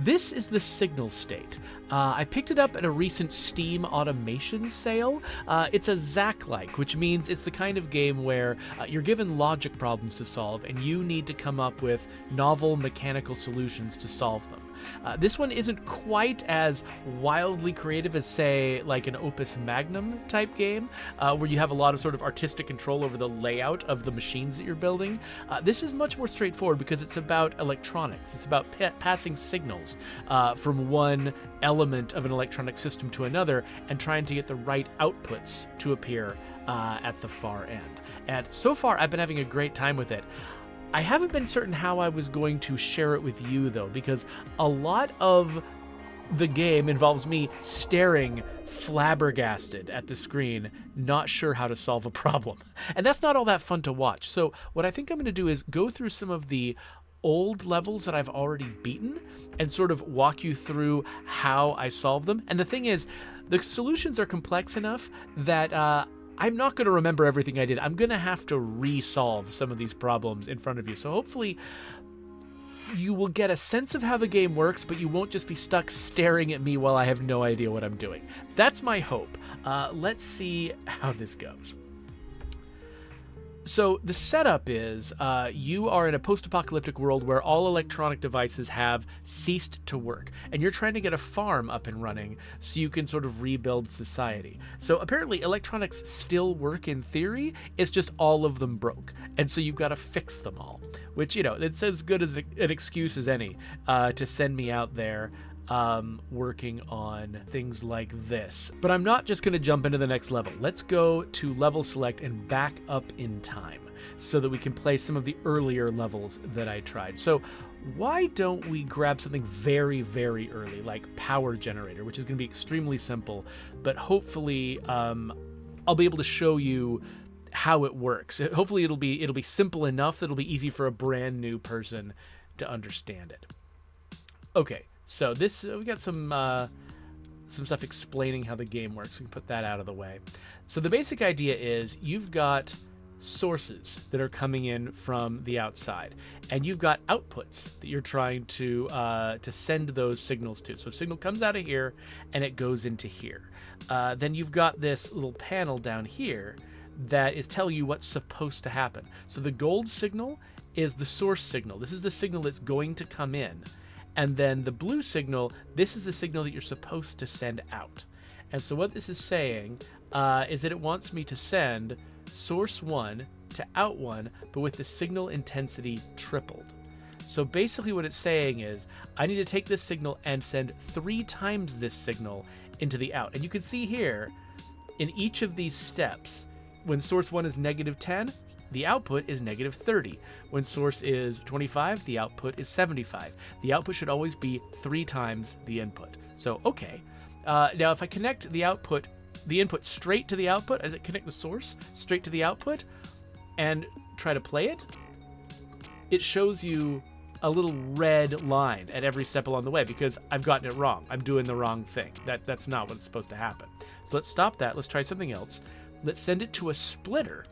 This is the signal state. I picked it up at a recent Steam automation sale. It's a Zachlike, which means it's the kind of game where you're given logic problems to solve, and you need to come up with novel mechanical solutions to solve them. This one isn't quite as wildly creative as, say, like an Opus Magnum type game, where you have a lot of sort of artistic control over the layout of the machines that you're building. This is much more straightforward because it's about electronics. It's about passing signals from one element of an electronic system to another and trying to get the right outputs to appear at the far end. And so far, I've been having a great time with it. I haven't been certain how I was going to share it with you, though, because a lot of the game involves me staring flabbergasted at the screen, not sure how to solve a problem. And that's not all that fun to watch. So what I think I'm going to do is go through some of the old levels that I've already beaten and sort of walk you through how I solve them. And the thing is, the solutions are complex enough that I'm not going to remember everything I did. I'm going to have to resolve some of these problems in front of you. So hopefully you will get a sense of how the game works, but you won't just be stuck staring at me while I have no idea what I'm doing. That's my hope. Let's see how this goes. So the setup is you are in a post-apocalyptic world where all electronic devices have ceased to work, and you're trying to get a farm up and running so you can sort of rebuild society. So apparently electronics still work in theory, it's just all of them broke, and so you've got to fix them all, which, you know, it's as good as an excuse as any to send me out there working on things like this. But I'm not just going to jump into the next level. Let's go to level select and back up in time so that we can play some of the earlier levels that I tried. So why don't we grab something very, very early, like power generator, which is going to be extremely simple, but hopefully I'll be able to show you how it works. Hopefully it'll be simple enough that it'll be easy for a brand new person to understand it. Okay. So this, we got some stuff explaining how the game works. We can put that out of the way. So the basic idea is you've got sources that are coming in from the outside, and you've got outputs that you're trying to send those signals to. So a signal comes out of here, and it goes into here. Then you've got this little panel down here that is telling you what's supposed to happen. So the gold signal is the source signal. This is the signal that's going to come in. And then the blue signal, this is the signal that you're supposed to send out. And so what this is saying is that it wants me to send source 1 to out 1, but with the signal intensity tripled. So basically what it's saying is I need to take this signal and send 3 times this signal into the out. And you can see here in each of these steps, when source 1 is -10, the output is -30. When source is 25, the output is 75. The output should always be 3 times the input. So, okay. Now, if I connect the input straight to the output, as I connect the source straight to the output, and try to play it, it shows you a little red line at every step along the way because I've gotten it wrong. I'm doing the wrong thing. That's not what's supposed to happen. So let's stop that. Let's try something else. Let's send it to a splitter,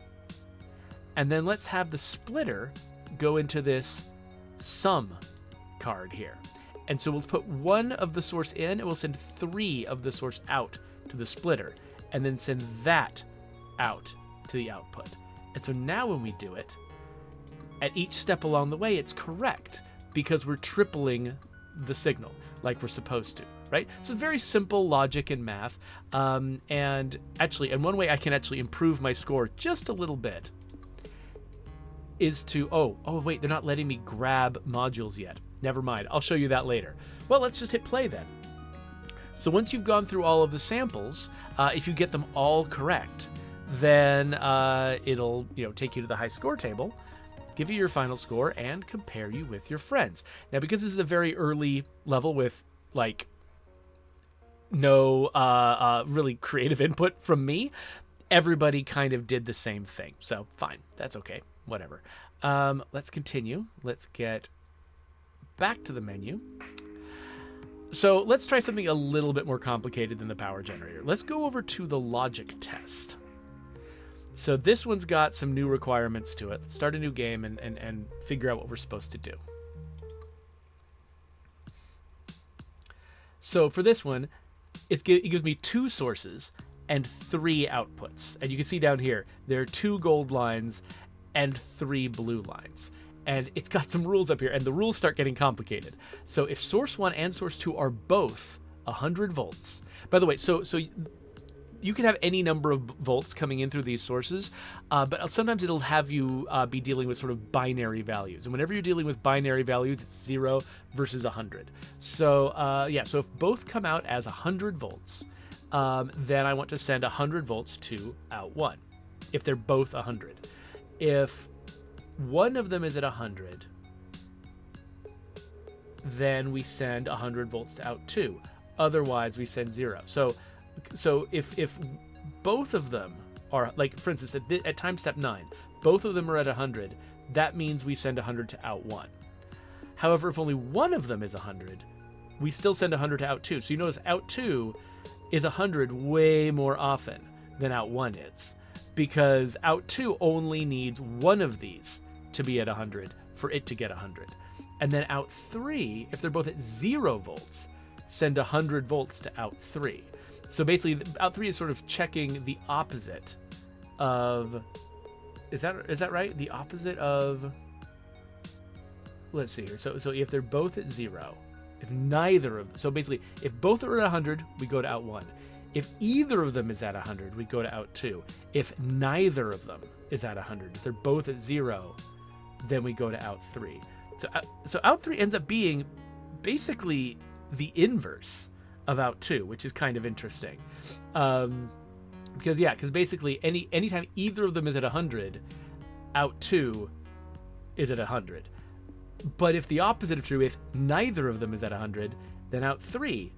and then let's have the splitter go into this sum card here. And so we'll put 1 of the source in, and we'll send 3 of the source out to the splitter, and then send that out to the output. And so now when we do it, at each step along the way, it's correct because we're tripling the signal like we're supposed to, right? So very simple logic and math. And actually, and one way I can actually improve my score just a little bit is to, oh wait, they're not letting me grab modules yet. Never mind, I'll show you that later. Well, let's just hit play then. So once you've gone through all of the samples, if you get them all correct, then it'll take you to the high score table, give you your final score, and compare you with your friends. Now, because this is a very early level with like no really creative input from me, everybody kind of did the same thing. So fine, that's okay, whatever. Let's continue. Let's get back to the menu. So let's try something a little bit more complicated than the power generator. Let's go over to the logic test. So this one's got some new requirements to it. Let's start a new game and figure out what we're supposed to do. So for this one, it gives me 2 sources and 3 outputs. And you can see down here, there are 2 gold lines and 3 blue lines. And it's got some rules up here, and the rules start getting complicated. So if source 1 and source 2 are both 100 volts, by the way, so you can have any number of volts coming in through these sources, but sometimes it'll have you be dealing with sort of binary values. And whenever you're dealing with binary values, it's 0 versus 100. So so if both come out as 100 volts, then I want to send 100 volts to out 1, if they're both 100. If one of them is at 100, then we send 100 volts to out 2. Otherwise, we send 0. So if both of them are, like, for instance, at time step 9, both of them are at 100, that means we send 100 to out 1. However, if only one of them is 100, we still send 100 to out 2. So you notice out 2 is 100 way more often than out 1 is, because out 2 only needs one of these to be at 100 for it to get 100. And then out 3, if they're both at 0 volts, send 100 volts to out 3. So basically, out 3 is sort of checking the opposite of... Is that right? The opposite of... Let's see here. So if they're both at 0, if neither of... So basically, if both are at 100, we go to out 1. If either of them is at 100, we go to out 2. If neither of them is at 100, if they're both at 0, then we go to out 3. So out 3 ends up being basically the inverse of out 2, which is kind of interesting. Because basically anytime either of them is at 100, out 2 is at 100. But if the opposite is true, if neither of them is at 100, then out 3,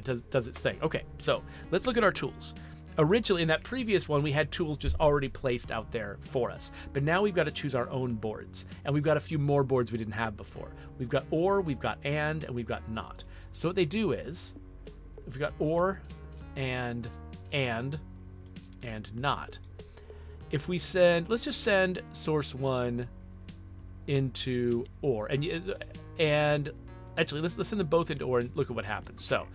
does its thing. Okay, so let's look at our tools. Originally, in that previous one, we had tools just already placed out there for us. But now we've got to choose our own boards. And we've got a few more boards we didn't have before. We've got OR, we've got AND, and we've got NOT. So what they do is, we've got OR and NOT. If we let's just send source 1 into OR. And actually, let's send them both into OR and look at what happens. So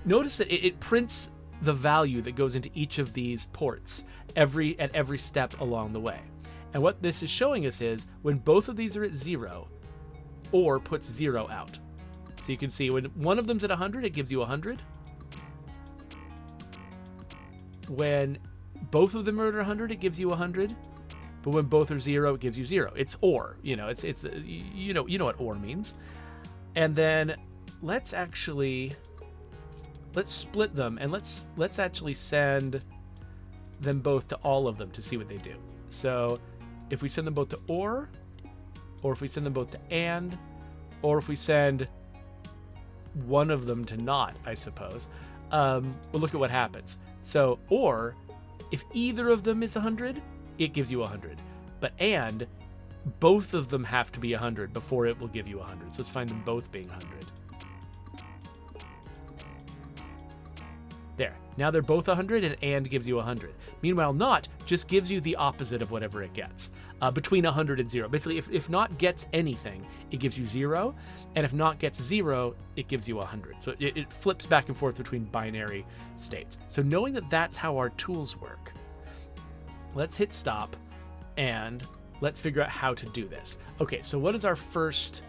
notice that it prints the value that goes into each of these ports at every step along the way. And what this is showing us is when both of these are at 0, OR puts 0 out. So you can see when one of them's at 100, it gives you 100. When both of them are at 100, it gives you 100. But when both are 0, it gives you 0. It's OR. You know what OR means. And then let's split them, and let's actually send them both to all of them to see what they do. So if we send them both to OR if we send them both to AND, or if we send one of them to NOT, I suppose, we'll look at what happens. So OR, if either of them is 100, it gives you 100. But AND, both of them have to be 100 before it will give you 100. So let's find them both being 100. There. Now they're both 100, and AND gives you 100. Meanwhile, NOT just gives you the opposite of whatever it gets, between 100 and 0. Basically, if NOT gets anything, it gives you 0, and if NOT gets 0, it gives you 100. So it flips back and forth between binary states. So knowing that that's how our tools work, let's hit stop, and let's figure out how to do this. Okay, so what is our first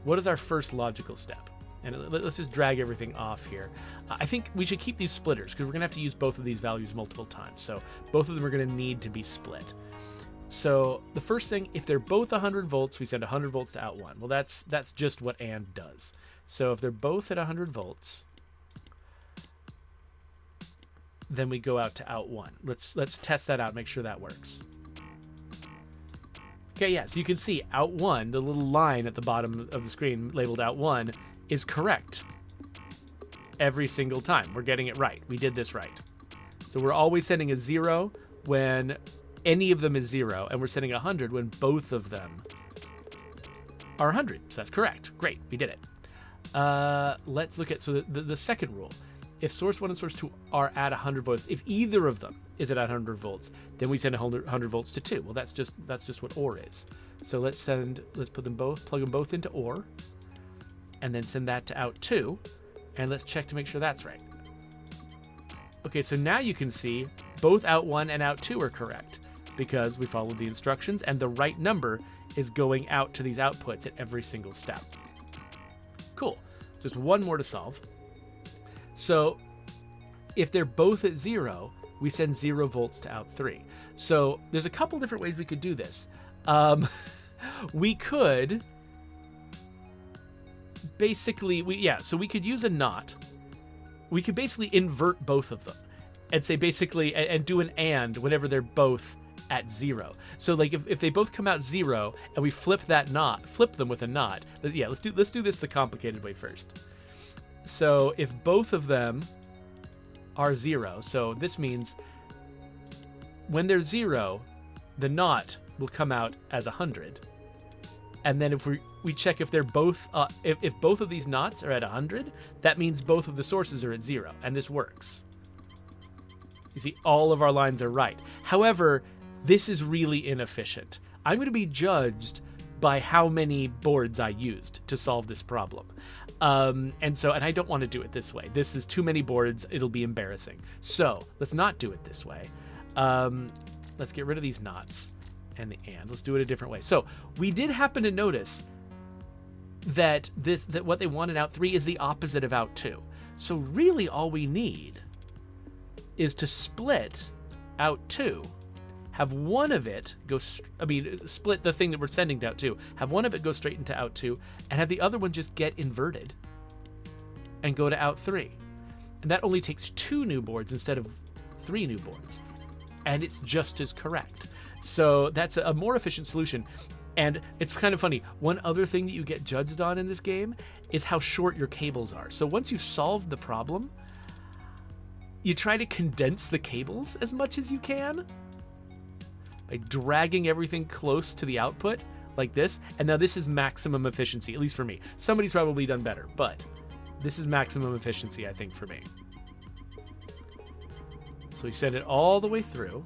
logical step? And let's just drag everything off here. I think we should keep these splitters because we're going to have to use both of these values multiple times. So both of them are going to need to be split. So the first thing, if they're both 100 volts, we send 100 volts to out 1. Well, that's just what AND does. So if they're both at 100 volts, then we go out to out 1. Let's test that out, make sure that works. Okay, yeah, so you can see out 1, the little line at the bottom of the screen labeled out 1, is correct every single time. We're getting it right. We did this right. So we're always sending a 0 when any of them is 0, and we're sending 100 when both of them are 100. So that's correct. Great, we did it. Let's look at the second rule. If source 1 and source 2 are at 100 volts, if either of them is at 100 volts, then we send 100 volts to 2. Well, that's just what OR is. So let's plug them both into OR, and then send that to out 2. And let's check to make sure that's right. Okay, so now you can see both out 1 and out 2 are correct because we followed the instructions and the right number is going out to these outputs at every single step. Cool. Just one more to solve. So if they're both at 0, we send 0 volts to out 3. So there's a couple different ways we could do this. We could basically, so we could use a NOT. We could basically invert both of them and say basically, and do an AND whenever they're both at 0. So like if they both come out 0 and we flip them with a NOT. Yeah, let's do this the complicated way first. So if both of them are 0, so this means when they're 0, the NOT will come out as 100. And then if we check if they're both, if both of these knots are at 100, that means both of the sources are at 0, and this works. You see, all of our lines are right. However, this is really inefficient. I'm going to be judged by how many boards I used to solve this problem. And I don't want to do it this way. This is too many boards. It'll be embarrassing. So let's not do it this way. Let's get rid of these knots. And the AND. Let's do it a different way. So we did happen to notice that what they want in out 3 is the opposite of out 2. So really all we need is to split out 2, have one of it go, split the thing that we're sending to out 2, have one of it go straight into out 2, and have the other one just get inverted and go to out 3. And that only takes 2 new boards instead of 3 new boards. And it's just as correct. So that's a more efficient solution. And it's kind of funny. One other thing that you get judged on in this game is how short your cables are. So once you've solved the problem, you try to condense the cables as much as you can by dragging everything close to the output like this. And now this is maximum efficiency, at least for me. Somebody's probably done better, but this is maximum efficiency, I think, for me. So we send it all the way through.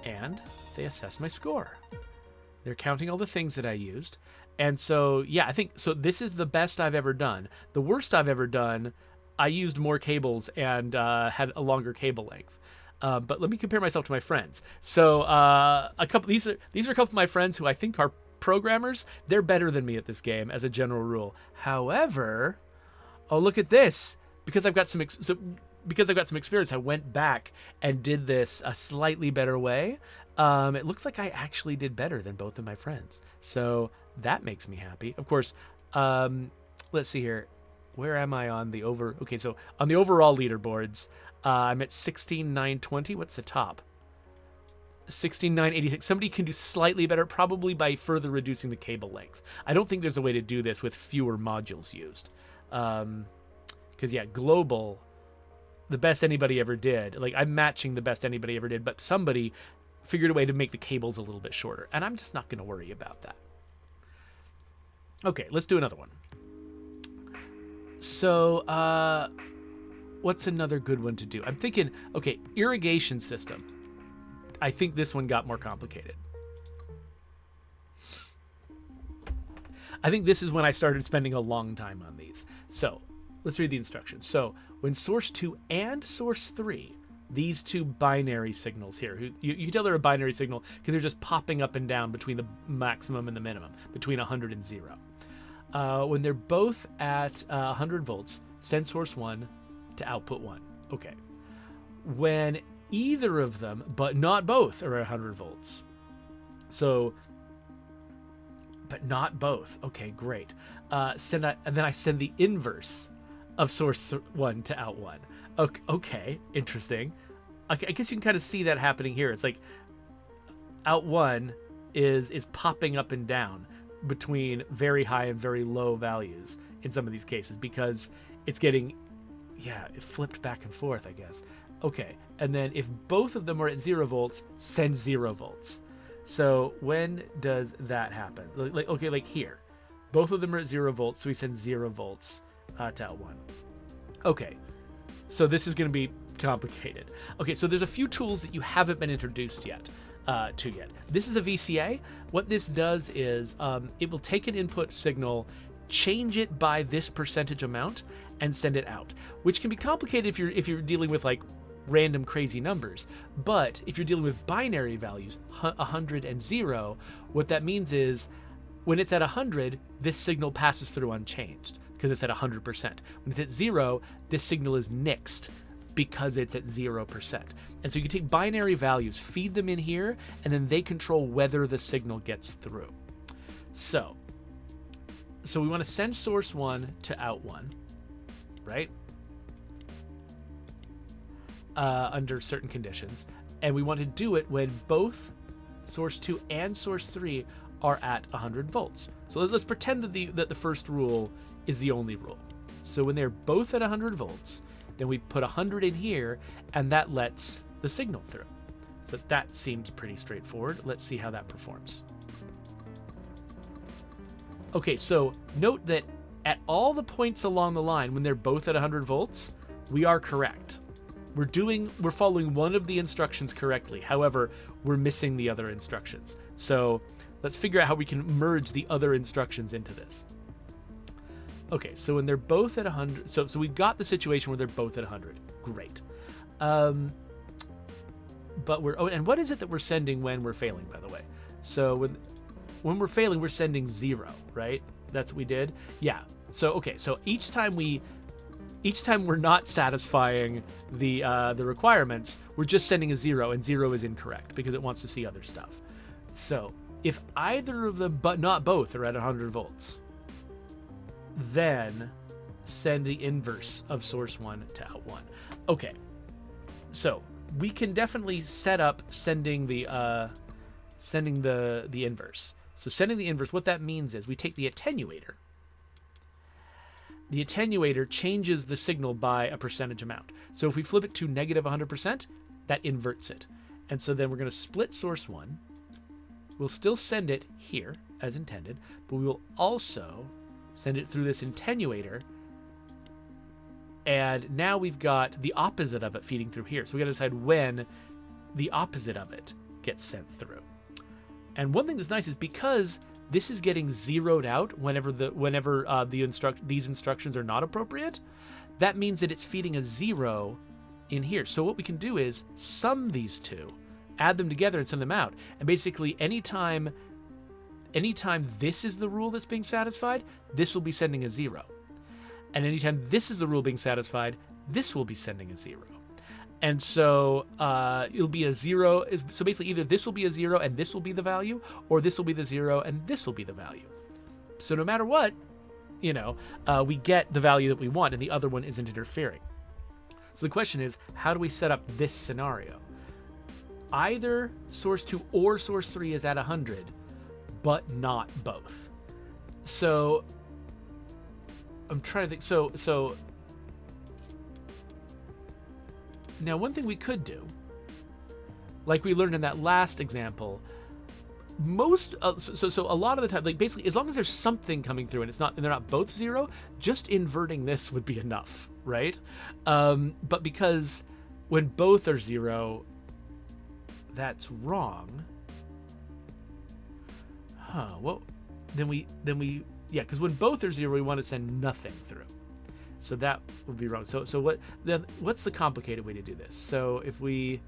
And they assess my score. They're counting all the things that I used. And so, yeah, I think, so this is the best I've ever done. The worst I've ever done, I used more cables and had a longer cable length. But let me compare myself to my friends. So these are a couple of my friends who I think are programmers. They're better than me at this game as a general rule. However, oh, look at this. Because I've got some experience, I went back and did this a slightly better way. It looks like I actually did better than both of my friends. So that makes me happy. Of course, let's see here. Where am I on the Okay, so on the overall leaderboards, I'm at 16,920. What's the top? 16,986. Somebody can do slightly better, probably by further reducing the cable length. I don't think there's a way to do this with fewer modules used. Because, yeah, global, the best anybody ever did. Like, I'm matching the best anybody ever did, but somebody figured a way to make the cables a little bit shorter. And I'm just not going to worry about that. Okay, let's do another one. So, what's another good one to do? I'm thinking, okay, irrigation system. I think this one got more complicated. I think this is when I started spending a long time on these. So, let's read the instructions. So, when source 2 and source 3, these two binary signals here, you can tell they're a binary signal because they're just popping up and down between the maximum and the minimum, between 100 and 0. When they're both at 100 volts, send source 1 to output 1. Okay. When either of them, but not both, are at 100 volts. So, but not both. Okay, great. And then I send the inverse of source 1 to out 1. Okay, interesting. I guess you can kind of see that happening here. It's like out 1 is popping up and down between very high and very low values in some of these cases because it's getting, it flipped back and forth, I guess. Okay, and then if both of them are at 0 volts, send 0 volts. So when does that happen? Like here. Both of them are at 0 volts, so we send 0 volts to out 1. Okay, so this is going to be complicated. Okay, so there's a few tools that you haven't been introduced yet. This is a VCA. What this does is it will take an input signal change it by this percentage amount, and send it out, which can be complicated if you're dealing with like random crazy numbers. But if you're dealing with binary values, 100 and 0, what that means is when it's at 100, this signal passes through unchanged because it's at 100%. When it's at 0, this signal is nixed because it's at 0%. And so you can take binary values, feed them in here, and then they control whether the signal gets through. So we want to send source 1 to out 1, right? Under certain conditions. And we want to do it when both source 2 and source 3 are at 100 volts. So let's pretend that the first rule is the only rule. So when they're both at 100 volts, then we put 100 in here, and that lets the signal through. So that seems pretty straightforward. Let's see how that performs. Okay, so note that at all the points along the line, when they're both at 100 volts, we are correct. We're following one of the instructions correctly. However, we're missing the other instructions. So let's figure out how we can merge the other instructions into this. Okay, so when they're both at 100, so we've got the situation where they're both at 100. Great. But and what is it that we're sending when we're failing, by the way? So when we're failing, we're sending 0, right? That's what we did? Yeah. So, okay, so each time we're not satisfying the requirements, we're just sending a 0, and 0 is incorrect because it wants to see other stuff. So if either of them, but not both, are at 100 volts, then send the inverse of source 1 to out 1. Okay, so we can definitely set up sending the inverse. So sending the inverse, what that means is we take the attenuator. The attenuator changes the signal by a percentage amount. So if we flip it to negative 100%, that inverts it. And so then we're going to split source 1. We'll still send it here as intended, but we will also send it through this attenuator. And now we've got the opposite of it feeding through here. So we got to decide when the opposite of it gets sent through. And one thing that's nice is because this is getting zeroed out whenever these instructions are not appropriate, that means that it's feeding a 0 in here. So what we can do is sum these two, add them together and send them out. And basically anytime this is the rule that's being satisfied, this will be sending a 0. And anytime this is the rule being satisfied, this will be sending a 0. And so it'll be a 0. So basically either this will be a 0 and this will be the value, or this will be the 0 and this will be the value. So no matter what, we get the value that we want and the other one isn't interfering. So the question is, how do we set up this scenario? Either source 2 or source 3 is at 100, but not both. So I'm trying to think. So now one thing we could do, like we learned in that last example, so a lot of the time, like basically as long as there's something coming through and they're not both 0, just inverting this would be enough, right? But because when both are 0, that's wrong. Well, then we because when both are 0, we want to send nothing through. So that would be wrong. So what's the complicated way to do this? So if we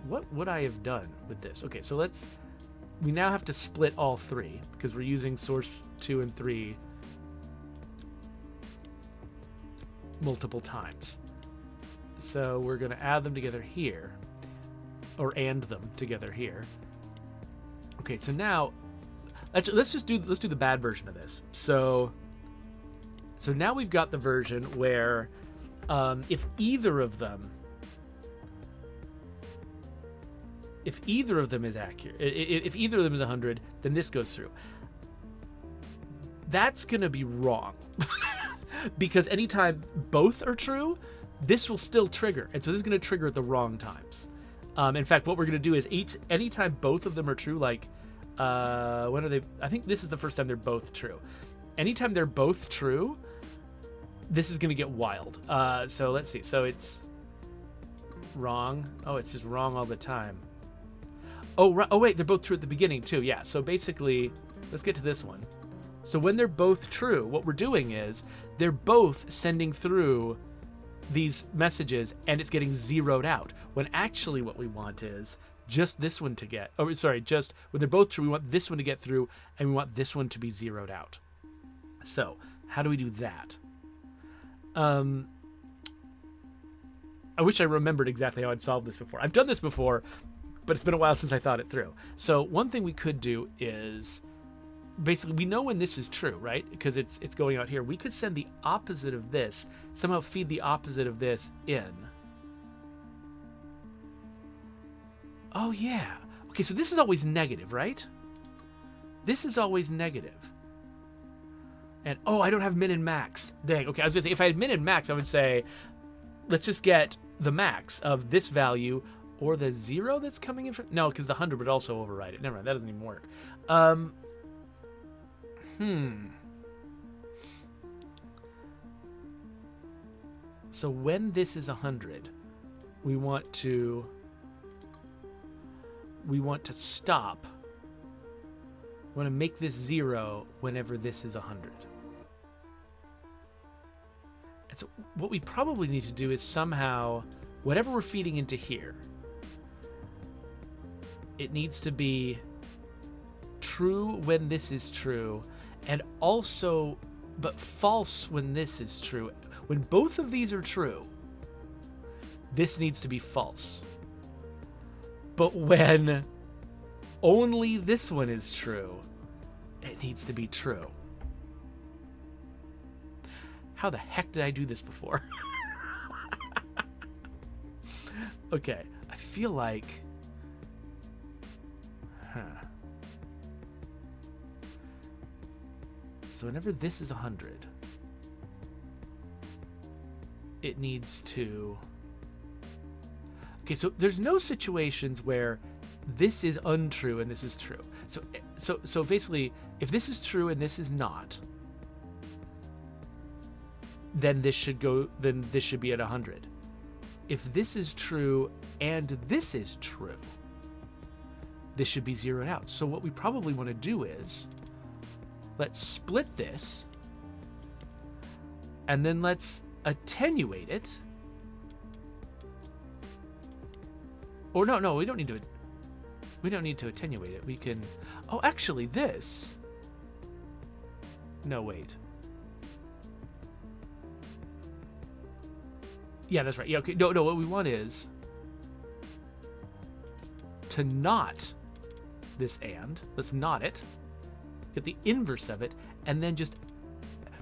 what would I have done with this? Okay, so we now have to split all 3 because we're using source 2 and 3 multiple times. So we're going to add them together here, or AND them together here. Okay, so now let's do the bad version of this. So now we've got the version where if either of them is accurate, if either of them is 100, then this goes through. That's going to be wrong. Because anytime both are true, this will still trigger. And so this is going to trigger at the wrong times. In fact, what we're going to do is anytime both of them are true, like, when are they? I think this is the first time they're both true. Anytime they're both true, this is going to get wild. So let's see. So it's wrong. Oh, it's just wrong all the time. Oh, right. Oh, wait, they're both true at the beginning, too. Yeah, so basically, let's get to this one. So when they're both true, what we're doing is they're both sending through these messages, and it's getting zeroed out. When actually what we want is just this one to get... Oh, sorry, just when they're both true, we want this one to get through, and we want this one to be zeroed out. So, how do we do that? I wish I remembered exactly how I'd solved this before. I've done this before, but it's been a while since I thought it through. So one thing we could do is, basically, we know when this is true, right? Because it's going out here. We could send the opposite of this, somehow feed the opposite of this in. Oh, yeah. Okay, so this is always negative, right? This is always negative. And, oh, I don't have min and max. Dang, okay, I was going to say, if I had min and max, I would say, let's just get the max of this value or the 0 that's coming in from... No, because the 100 would also override it. Never mind, that doesn't even work. So when this is 100, we want to stop. We want to make this 0 whenever this is 100. And so what we probably need to do is somehow, whatever we're feeding into here, it needs to be true when this is true, and also, but false when this is true. When both of these are true, this needs to be false. But when only this one is true, it needs to be true. How the heck did I do this before? Okay, I feel like... So whenever this is 100, it needs to... Okay, so there's no situations where this is untrue and this is true. So basically, if this is true and this is not, then this should be at 100. If this is true and this is true, this should be zeroed out. So what we probably want to do is, let's split this, and then let's attenuate it. Or no, we don't need to attenuate it. We can... Oh, actually, this... No, wait. Yeah, that's right. Yeah, okay. No, what we want is to not this and. Let's not it. Get the inverse of it, and then just...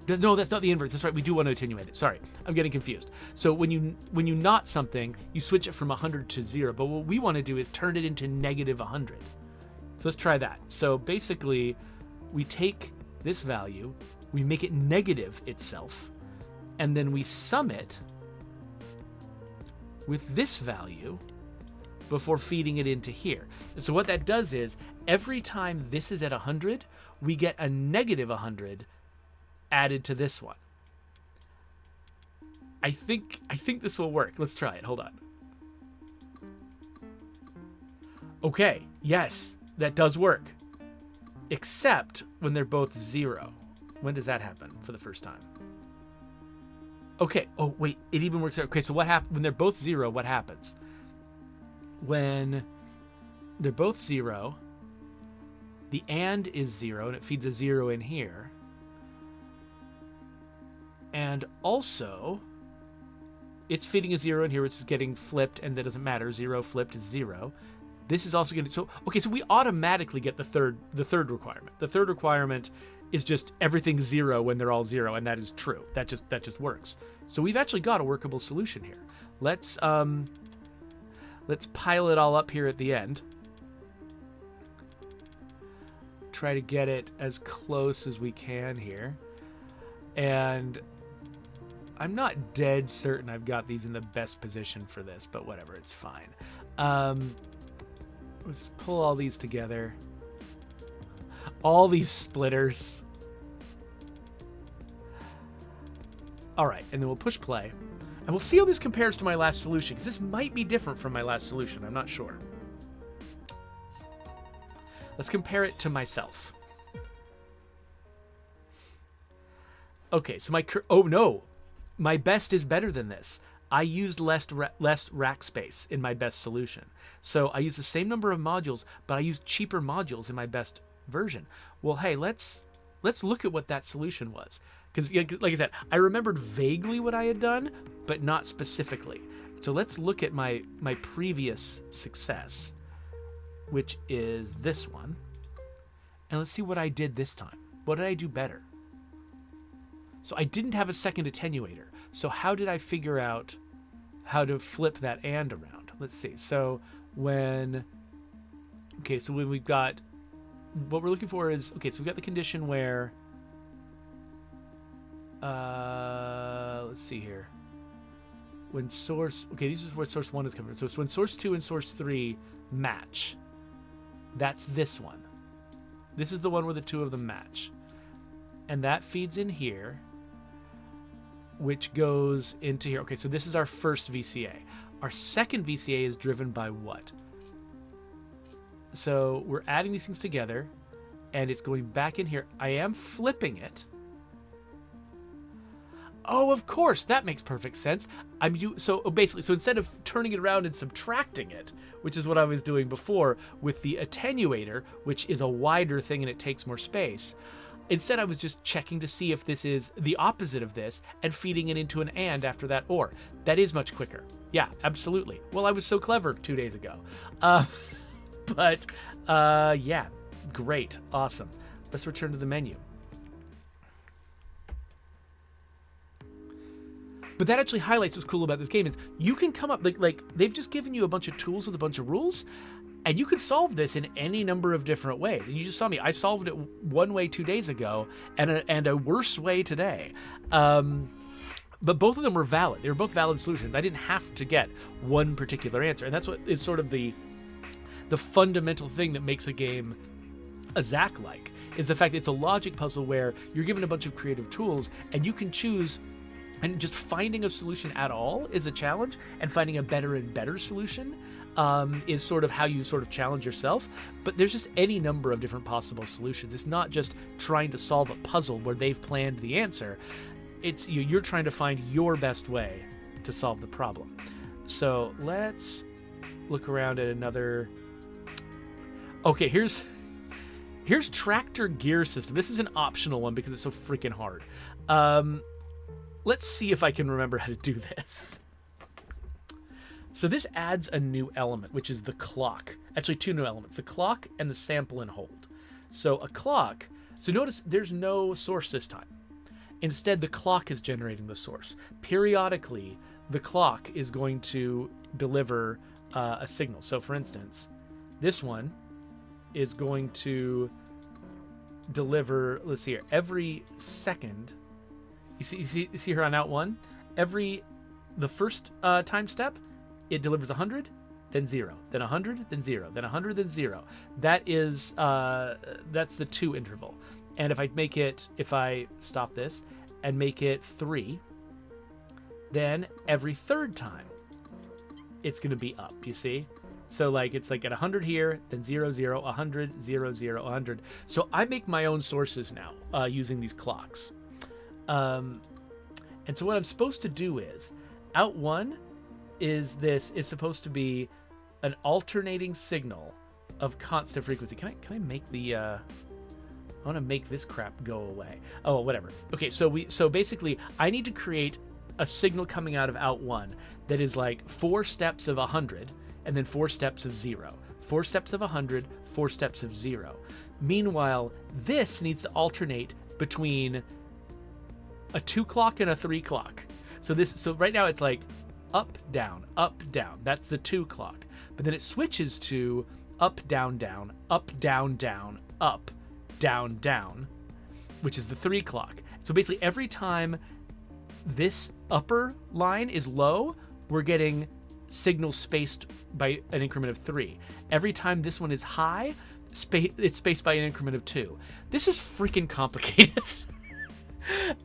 No, that's not the inverse. That's right. We do want to attenuate it. Sorry, I'm getting confused. So when you not something, you switch it from 100 to 0. But what we want to do is turn it into negative 100. So let's try that. So basically, we take this value, we make it negative itself, and then we sum it with this value before feeding it into here. So what that does is, every time this is at 100, we get a negative 100 added to this one. I think this will work. Let's try it. Hold on. Okay, yes, that does work. Except when they're both 0. When does that happen for the first time? Okay, oh wait, it even works out. Okay, so what happens when they're both 0, what happens? When they're both 0, the and is 0, and it feeds a 0 in here. And also, it's feeding a 0 in here, which is getting flipped, and that doesn't matter. 0 flipped is 0. This is also getting... So, okay, so we automatically get the third requirement. The third requirement is just everything 0 when they're all 0, and that is true. That just works. So we've actually got a workable solution here. Let's pile it all up here at the end. Try to get it as close as we can here. And I'm not dead certain I've got these in the best position for this, but whatever, it's fine. Let's pull all these together. All these splitters. All right, and then we'll push play. And we'll see how this compares to my last solution, because this might be different from my last solution. I'm not sure. Let's compare it to myself. Okay, so oh no, my best is better than this. I used less rack space in my best solution. So I used the same number of modules, but I used cheaper modules in my best version. Well, hey, let's look at what that solution was. Because, like I said, I remembered vaguely what I had done, but not specifically. So let's look at my previous success, which is this one. And let's see what I did this time. What did I do better? So I didn't have a second attenuator. So how did I figure out how to flip that and around? Let's see. So when we've got, what we're looking for is, okay, so we've got the condition where, let's see here. When source, okay, this is where source 1 is coming from. So it's when source 2 and source 3 match. That's this one. This is the one where the two of them match. And that feeds in here, which goes into here. Okay, so this is our first VCA. Our second VCA is driven by what? So we're adding these things together, and it's going back in here. I am flipping it. Oh, of course, that makes perfect sense. So instead of turning it around and subtracting it, which is what I was doing before with the attenuator, which is a wider thing and it takes more space, instead I was just checking to see if this is the opposite of this and feeding it into an and after that or. That is much quicker. Yeah, absolutely. Well, I was so clever 2 days ago. Yeah, great, awesome. Let's return to the menu. But that actually highlights what's cool about this game is you can come up, like they've just given you a bunch of tools with a bunch of rules, and you can solve this in any number of different ways. And you just saw me. I solved it one way 2 days ago and a worse way today. But both of them were valid. They were both valid solutions. I didn't have to get one particular answer. And that's what is sort of the fundamental thing that makes a game a Zachlike, is the fact that it's a logic puzzle where you're given a bunch of creative tools and you can choose. And just finding a solution at all is a challenge, and finding a better and better solution is sort of how you sort of challenge yourself. But there's just any number of different possible solutions. It's not just trying to solve a puzzle where they've planned the answer. It's you're trying to find your best way to solve the problem. So let's look around at another. Okay, here's tractor gear system. This is an optional one because it's so freaking hard. Let's see if I can remember how to do this. So this adds a new element, which is the clock. Actually, two new elements, the clock and the sample and hold. So a clock, so notice there's no source this time. Instead, the clock is generating the source. Periodically, the clock is going to deliver a signal. So for instance, this one is going to deliver, let's see here, every second. You see here on out one, the first time step, it delivers 100, then 0, then 100, then 0, then 100, then 0. That's the 2 interval. And if I stop this and make it 3, then every third time, it's going to be up, you see? So it's like at 100 here, then 0, 0, 100, 0, 0, 100. So I make my own sources now using these clocks. And so what I'm supposed to do is, out one is supposed to be an alternating signal of constant frequency. Can I make the, I want to make this crap go away. Oh, whatever. Okay, so basically I need to create a signal coming out of out one that is like 4 steps of 100 and then 4 steps of 0. 4 steps of 100, 4 steps of 0. Meanwhile, this needs to alternate between a 2 clock and a 3 clock. So right now it's like up, down, up, down. That's the 2 clock. But then it switches to up, down, down, up, down, down, up, down, down, which is the 3 clock. So basically every time this upper line is low, we're getting signals spaced by an increment of 3. Every time this one is high, it's spaced by an increment of 2. This is freaking complicated.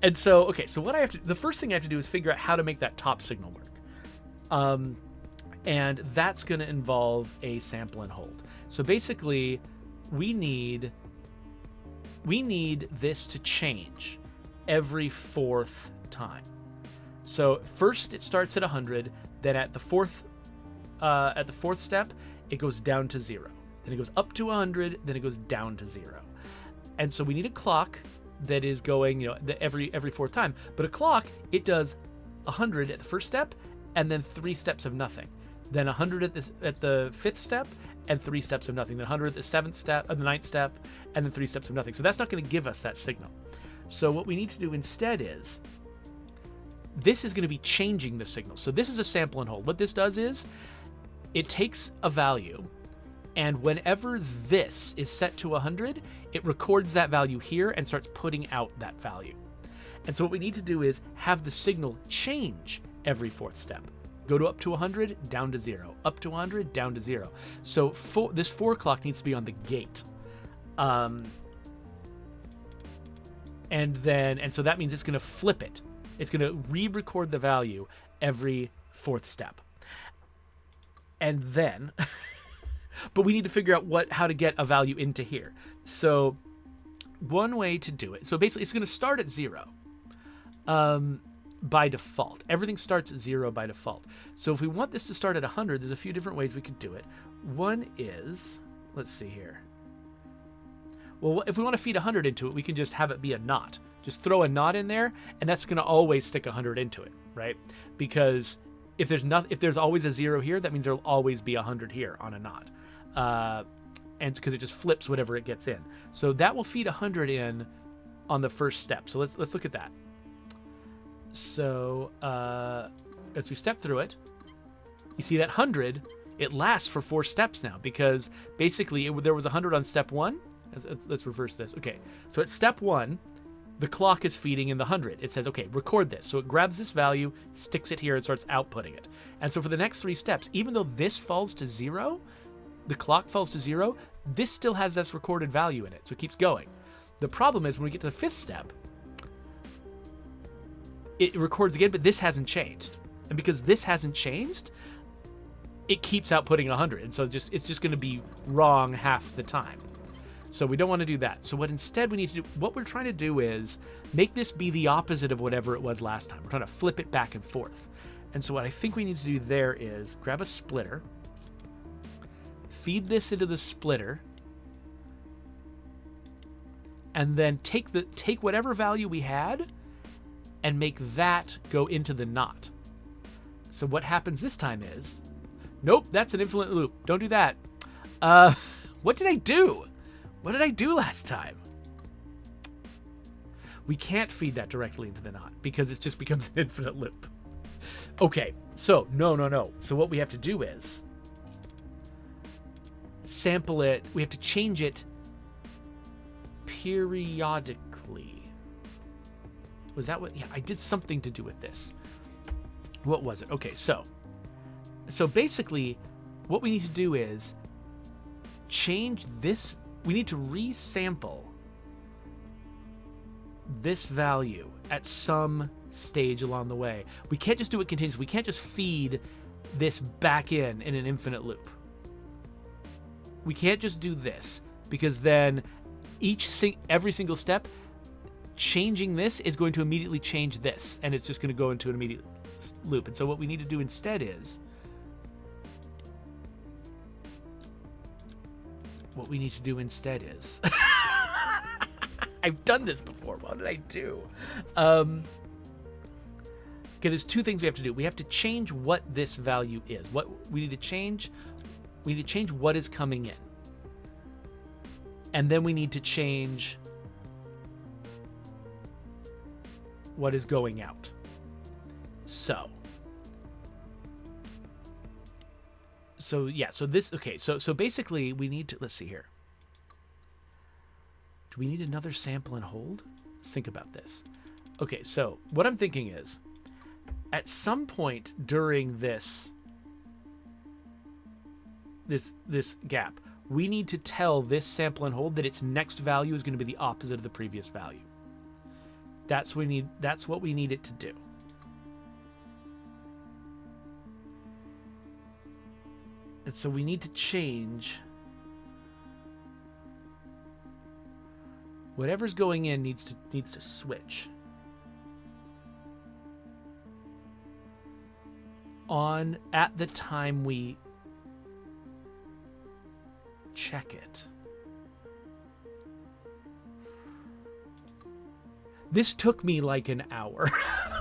And so the first thing I have to do is figure out how to make that top signal work. And that's going to involve a sample and hold. So basically we need this to change every fourth time. So first it starts at 100, then at the fourth step it goes down to 0. Then it goes up to 100, then it goes down to 0. And so we need a clock that is going, every fourth time. But a clock, it does 100 at the first step, and then 3 steps of nothing. Then 100 at the 5th step, and 3 steps of nothing. Then 100 at the 7th step, the 9th step, and then 3 steps of nothing. So that's not going to give us that signal. So what we need to do instead is, this is going to be changing the signal. So this is a sample and hold. What this does is, it takes a value, and whenever this is set to 100, it records that value here and starts putting out that value. And so what we need to do is have the signal change every fourth step. Go to up to 100, down to 0. Up to 100, down to 0. So this 4 clock needs to be on the gate. And so that means it's going to flip it. It's going to re-record the value every fourth step. And then, but we need to figure out how to get a value into here. So one way to do it, so basically it's going to start at 0 by default. Everything starts at 0 by default. So if we want this to start at 100, there's a few different ways we could do it. One is, let's see here. Well, if we want to feed 100 into it, we can just have it be a knot. Just throw a knot in there, and that's going to always stick 100 into it, right? Because if there's always a 0 here, that means there'll always be 100 here on a knot. And because it just flips whatever it gets in. So that will feed 100 in on the first step. So let's look at that. So as we step through it, you see that 100, it lasts for 4 steps now, because basically there was 100 on step 1. Let's reverse this. Okay, so at step 1, the clock is feeding in the 100. It says, okay, record this. So it grabs this value, sticks it here, and starts outputting it. And so for the next 3 steps, even though this falls to 0, the clock falls to 0, this still has this recorded value in it, so it keeps going. The problem is when we get to the 5th step, it records again, but this hasn't changed. And because this hasn't changed, it keeps outputting 100. And so it's just going to be wrong half the time. So we don't want to do that. So what instead we need to do, what we're trying to do is make this be the opposite of whatever it was last time. We're trying to flip it back and forth. And so what I think we need to do there is grab a splitter, feed this into the splitter, and then take whatever value we had and make that go into the knot. So what happens this time is, nope, that's an infinite loop. Don't do that. What did I do? What did I do last time? We can't feed that directly into the knot because it just becomes an infinite loop. Okay, so no. So what we have to do is sample it. We have to change it periodically. Was that what? Yeah, I did something to do with this. What was it? Okay, so basically what we need to do is change this. We need to resample this value at some stage along the way. We can't just do it continuously. We can't just feed this back in an infinite loop. We can't just do this, because then every single step changing this is going to immediately change this, and it's just going to go into an immediate loop. And so what we need to do instead is I've done this before. What did I do? Okay, there's 2 things we have to do. We have to change what this value is. What we need to change what is coming in. And then we need to change what is going out. So basically we need to, let's see here. Do we need another sample and hold? Let's think about this. Okay, so what I'm thinking is, at some point during this gap, we need to tell this sample and hold that its next value is going to be the opposite of the previous value. That's what we need it to do. And so we need to change whatever's going in needs to switch on at the time we check it. This took me like an hour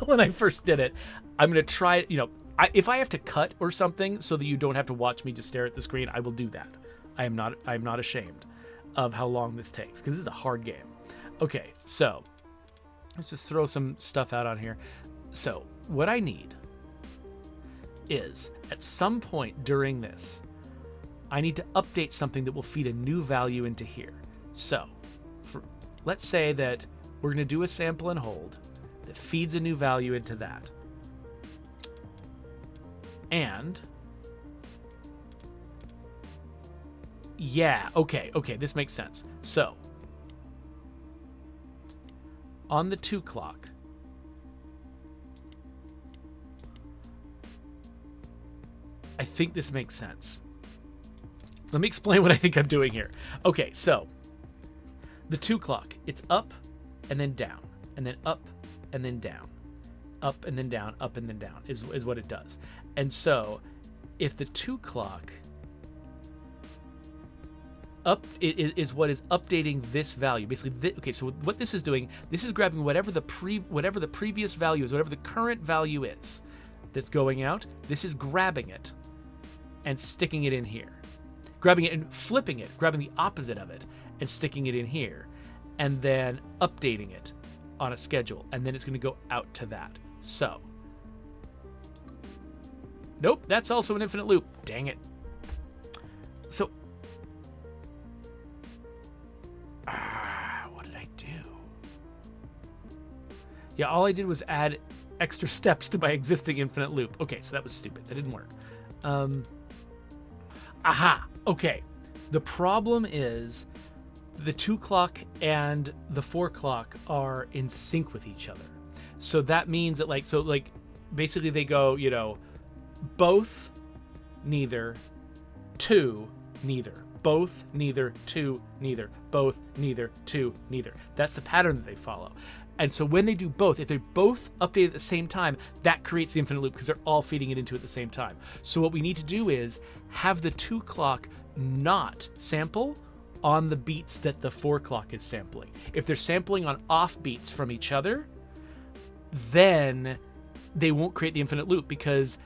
when I first did it. I'm going to try it, if I have to cut or something so that you don't have to watch me just stare at the screen, I will do that. I am not ashamed of how long this takes, because this is a hard game. Okay, so let's just throw some stuff out on here. So what I need is, at some point during this, I need to update something that will feed a new value into here. So let's say that we're going to do a sample and hold that feeds a new value into that. And yeah, okay, this makes sense. So on the 2 clock, I think this makes sense. Let me explain what I think I'm doing here. Okay, so the 2 clock, it's up and then down, and then up and then down, up and then down, up and then down is what it does. And so if the 2 clock up is what is updating this value, basically okay, so what this is doing, this is grabbing whatever the previous value is, whatever the current value is that's going out, this is grabbing it and sticking it in here, grabbing it and flipping it, grabbing the opposite of it and sticking it in here, and then updating it on a schedule, and then it's going to go out to that. So, nope, that's also an infinite loop. Dang it. So, what did I do? Yeah, all I did was add extra steps to my existing infinite loop. Okay, so that was stupid. That didn't work. Aha, okay. The problem is the 2 clock and the 4 clock are in sync with each other. So that means that basically they go, both, neither, 2, neither, both, neither, 2, neither, both, neither, 2, neither. That's the pattern that they follow. And so when they do both, if they both update at the same time, that creates the infinite loop because they're all feeding it into at the same time. So what we need to do is have the 2 clock not sample on the beats that the 4 clock is sampling. If they're sampling on off beats from each other, then they won't create the infinite loop because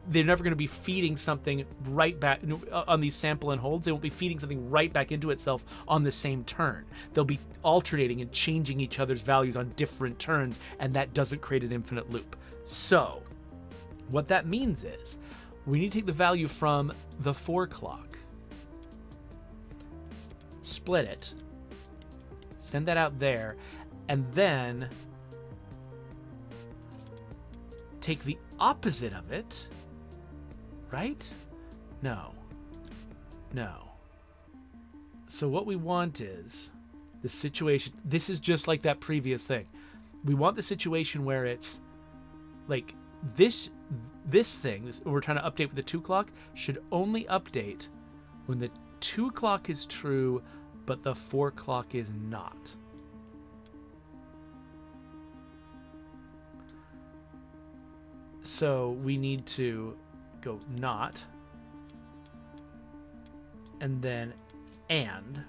they're never going to be feeding something right back on these sample and holds. They won't be feeding something right back into itself on the same turn. They'll be alternating and changing each other's values on different turns, and that doesn't create an infinite loop. So what that means is we need to take the value from the 4 clock, split it, send that out there, and then take the opposite of it, right? No. So what we want is the situation. This is just like that previous thing. We want the situation where it's like this thing, we're trying to update with the 2 clock, should only update when the 2 clock is true, but the 4 clock is not. So we need to go not, and then and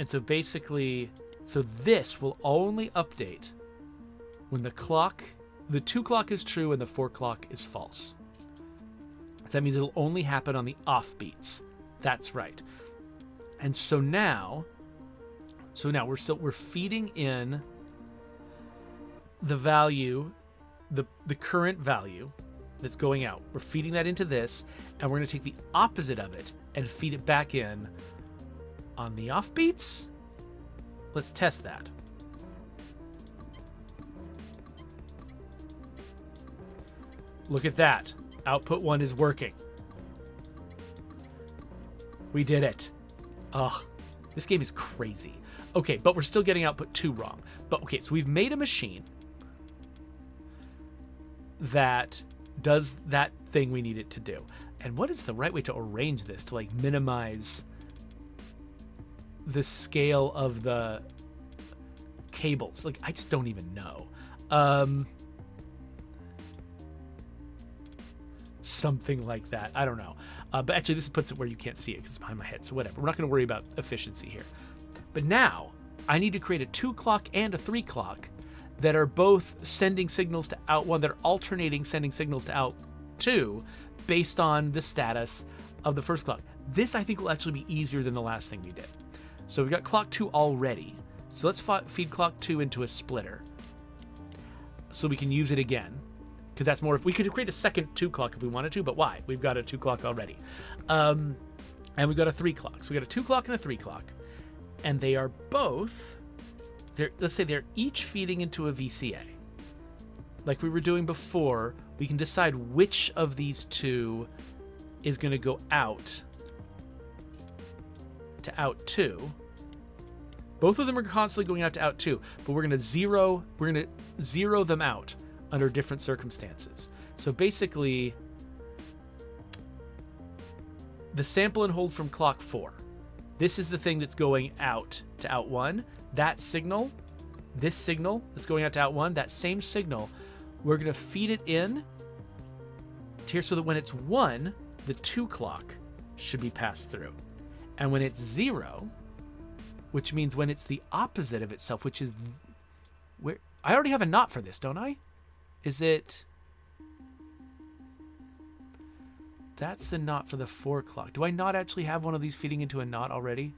so basically, so this will only update when the 2 clock is true and the 4 clock is false. That means it'll only happen on the off beats. That's right. And so now we're feeding in the value, the current value that's going out. We're feeding that into this, and we're going to take the opposite of it and feed it back in on the off beats. Let's test that. Look at that. Output 1 is working. We did it. Ugh, this game is crazy. Okay, but we're still getting output 2 wrong. But okay, so we've made a machine that does that thing we need it to do. And what is the right way to arrange this to minimize the scale of the cables. Like, I just don't even know. Something like that. I don't know. But actually, this puts it where you can't see it because it's behind my head. So whatever. We're not going to worry about efficiency here. But now, I need to create a 2 clock and a 3 clock that are both sending signals to out 1, that are alternating sending signals to out 2 based on the status of the first clock. This, I think, will actually be easier than the last thing we did. So we've got clock 2 already. So let's feed clock 2 into a splitter so we can use it again. Because that's more, if we could create a second 2 clock if we wanted to, but why? We've got a 2 clock already. And we've got a 3 clock. So we got a 2 clock and a 3 clock. And they are both, let's say they're each feeding into a VCA. Like we were doing before, we can decide which of these two is going to go out to out 2. Both of them are constantly going out to out 2, but we're going to zero them out under different circumstances. So basically, the sample and hold from clock 4. This is the thing that's going out to out 1. That signal, this signal that's going out to out 1, that same signal, we're going to feed it in here so that when it's 1, the 2 clock should be passed through. And when it's 0, which means when it's the opposite of itself, which is where I already have a knot for this, don't I? Is it? That's the knot for the 4 clock. Do I not actually have one of these feeding into a knot already?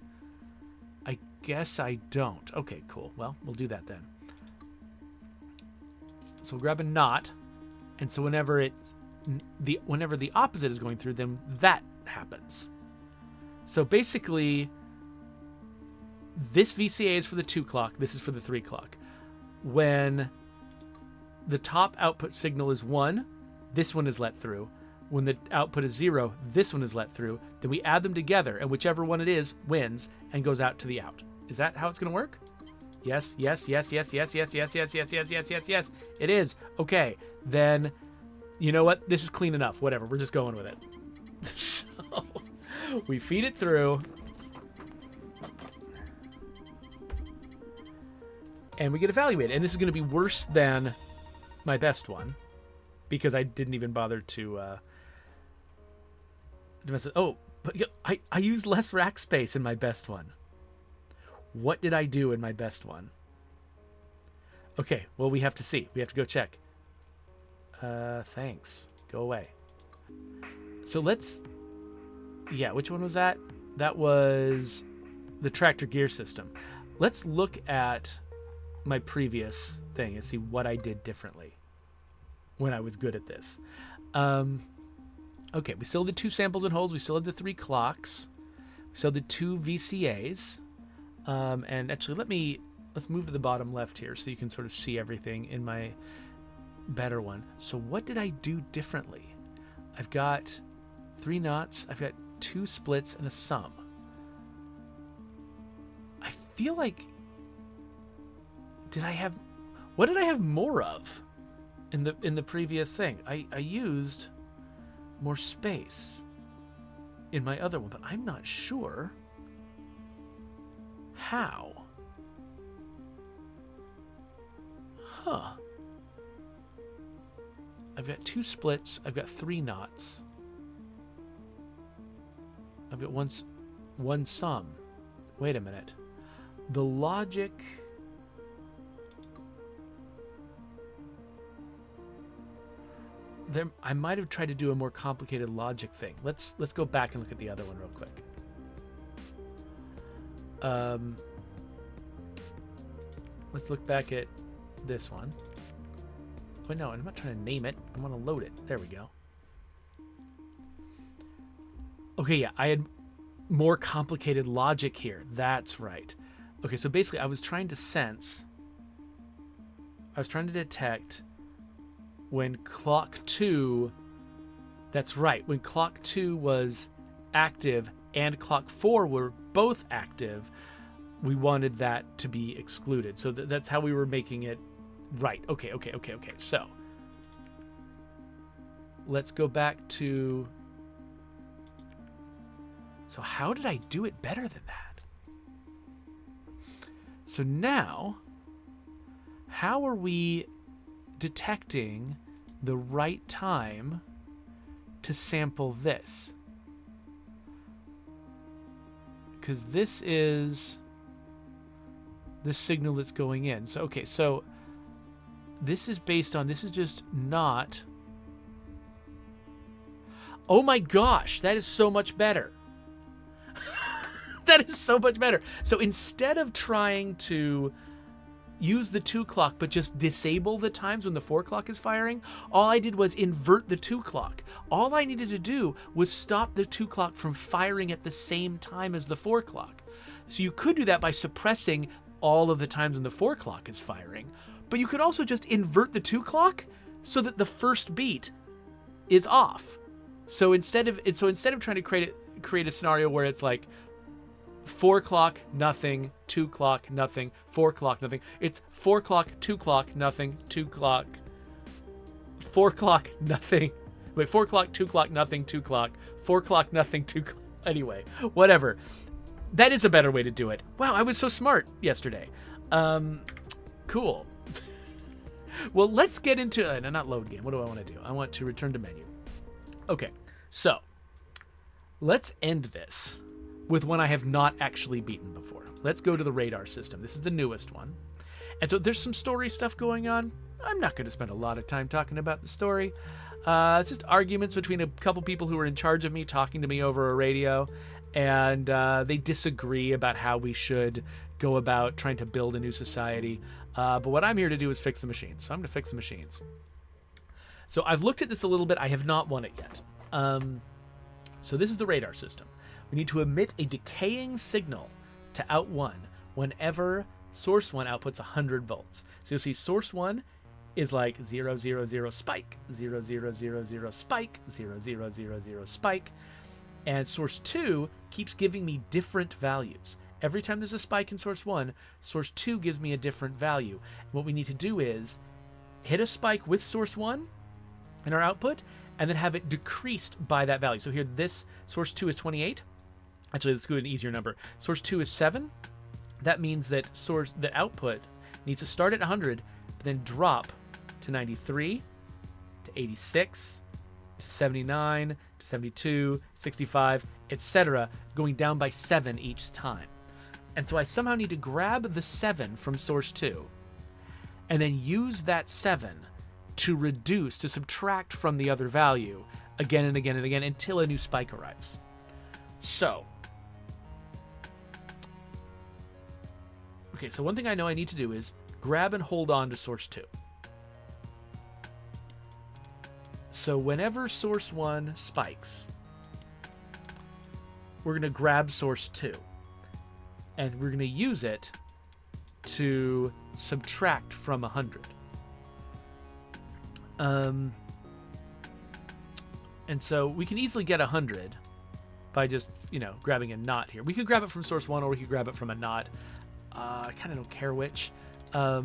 I guess I don't. Okay, cool. Well, we'll do that then. So we'll grab a knot, and so whenever the opposite is going through, then that happens. So basically, this VCA is for the 2 clock. This is for the 3 clock. When the top output signal is 1, this one is let through. When the output is 0, this one is let through. Then we add them together, and whichever one it is wins and goes out to the out. Is that how it's going to work? Yes, yes, yes, yes, yes, yes, yes, yes, yes, yes, yes, yes, yes. It is. Okay, then you know what? This is clean enough. Whatever. We're just going with it. So we feed it through. And we get evaluated. And this is going to be worse than my best one because I didn't even bother to oh, but I used less rack space in my best one. What did I do in my best one? Okay, well, we have to see. We have to go check. Thanks. Go away. So let's... Yeah, which one was that? That was the tractor gear system. Let's look at my previous thing and see what I did differently when I was good at this. Okay, we still did 2 samples and holds. We still had the 3 clocks. We still did 2 VCAs. And actually, let's move to the bottom left here so you can sort of see everything in my better one. So what did I do differently? I've got 3 knots. I've got 2 splits and a sum. I feel like... What did I have more of in the previous thing? I used more space in my other one, but I'm not sure how. Huh. I've got 2 splits. I've got 3 knots. I've got one sum. Wait a minute. The logic... I might have tried to do a more complicated logic thing. Let's go back and look at the other one real quick. Let's look back at this one. Wait, no, I'm not trying to name it. I want to load it. There we go. Okay, yeah, I had more complicated logic here. That's right. Okay, so basically I was trying to detect when clock 2, that's right, when clock 2 was active and clock 4 were both active, we wanted that to be excluded. So that's how we were making it right. Okay. So let's go back to... So how did I do it better than that? So now, how are we detecting the right time to sample this? Because this is the signal that's going in. So, okay, so this is based on, this is just not... Oh my gosh, that is so much better. That is so much better. So instead of trying to use the 2 clock but just disable the times when the 4 clock is firing, all I did was invert the 2 clock. All I needed to do was stop the 2 clock from firing at the same time as the 4 clock. So you could do that by suppressing all of the times when the 4 clock is firing, but you could also just invert the 2 clock so that the first beat is off. So instead of trying to create a scenario where it's like 4 o'clock, nothing, 2 o'clock, nothing, 4 o'clock, nothing. It's 4 o'clock, 2 o'clock, nothing, 2 o'clock, 4 o'clock, nothing. Wait, 4 o'clock, 2 o'clock, nothing, 2 o'clock, 4 o'clock, nothing, 2 o'clock. Anyway, whatever. That is a better way to do it. Wow, I was so smart yesterday. Cool. Well, let's get into... not load game. What do I want to do? I want to return to menu. Okay, so let's end this with one I have not actually beaten before. Let's go to the radar system. This is the newest one. And so there's some story stuff going on. I'm not going to spend a lot of time talking about the story. It's just arguments between a couple people who are in charge of me talking to me over a radio. And they disagree about how we should go about trying to build a new society. But what I'm here to do is fix the machines. So I'm going to fix the machines. So I've looked at this a little bit. I have not won it yet. So this is the radar system. We need to emit a decaying signal to out 1 whenever source 1 outputs 100 volts. So you'll see source 1 is like 0, 0, 0, spike, 0, 0, 0, 0, spike, 0, 0, 0, 0, spike. And source 2 keeps giving me different values. Every time there's a spike in source 1, source 2 gives me a different value. And what we need to do is hit a spike with source 1 in our output, and then have it decreased by that value. So here, this source 2 is 28. Actually, let's go with an easier number. Source 2 is 7. That means that output needs to start at 100, but then drop to 93, to 86, to 79, to 72, 65, etc., going down by 7 each time. And so I somehow need to grab the 7 from source 2, and then use that 7 to subtract from the other value again and again and again until a new spike arrives. So, okay, so one thing I know I need to do is grab and hold on to source 2. So whenever source 1 spikes, we're going to grab source 2, and we're going to use it to subtract from 100. And so we can easily get 100 by just, grabbing a knot here. We could grab it from source 1, or we could grab it from a knot. I kind of don't care which. But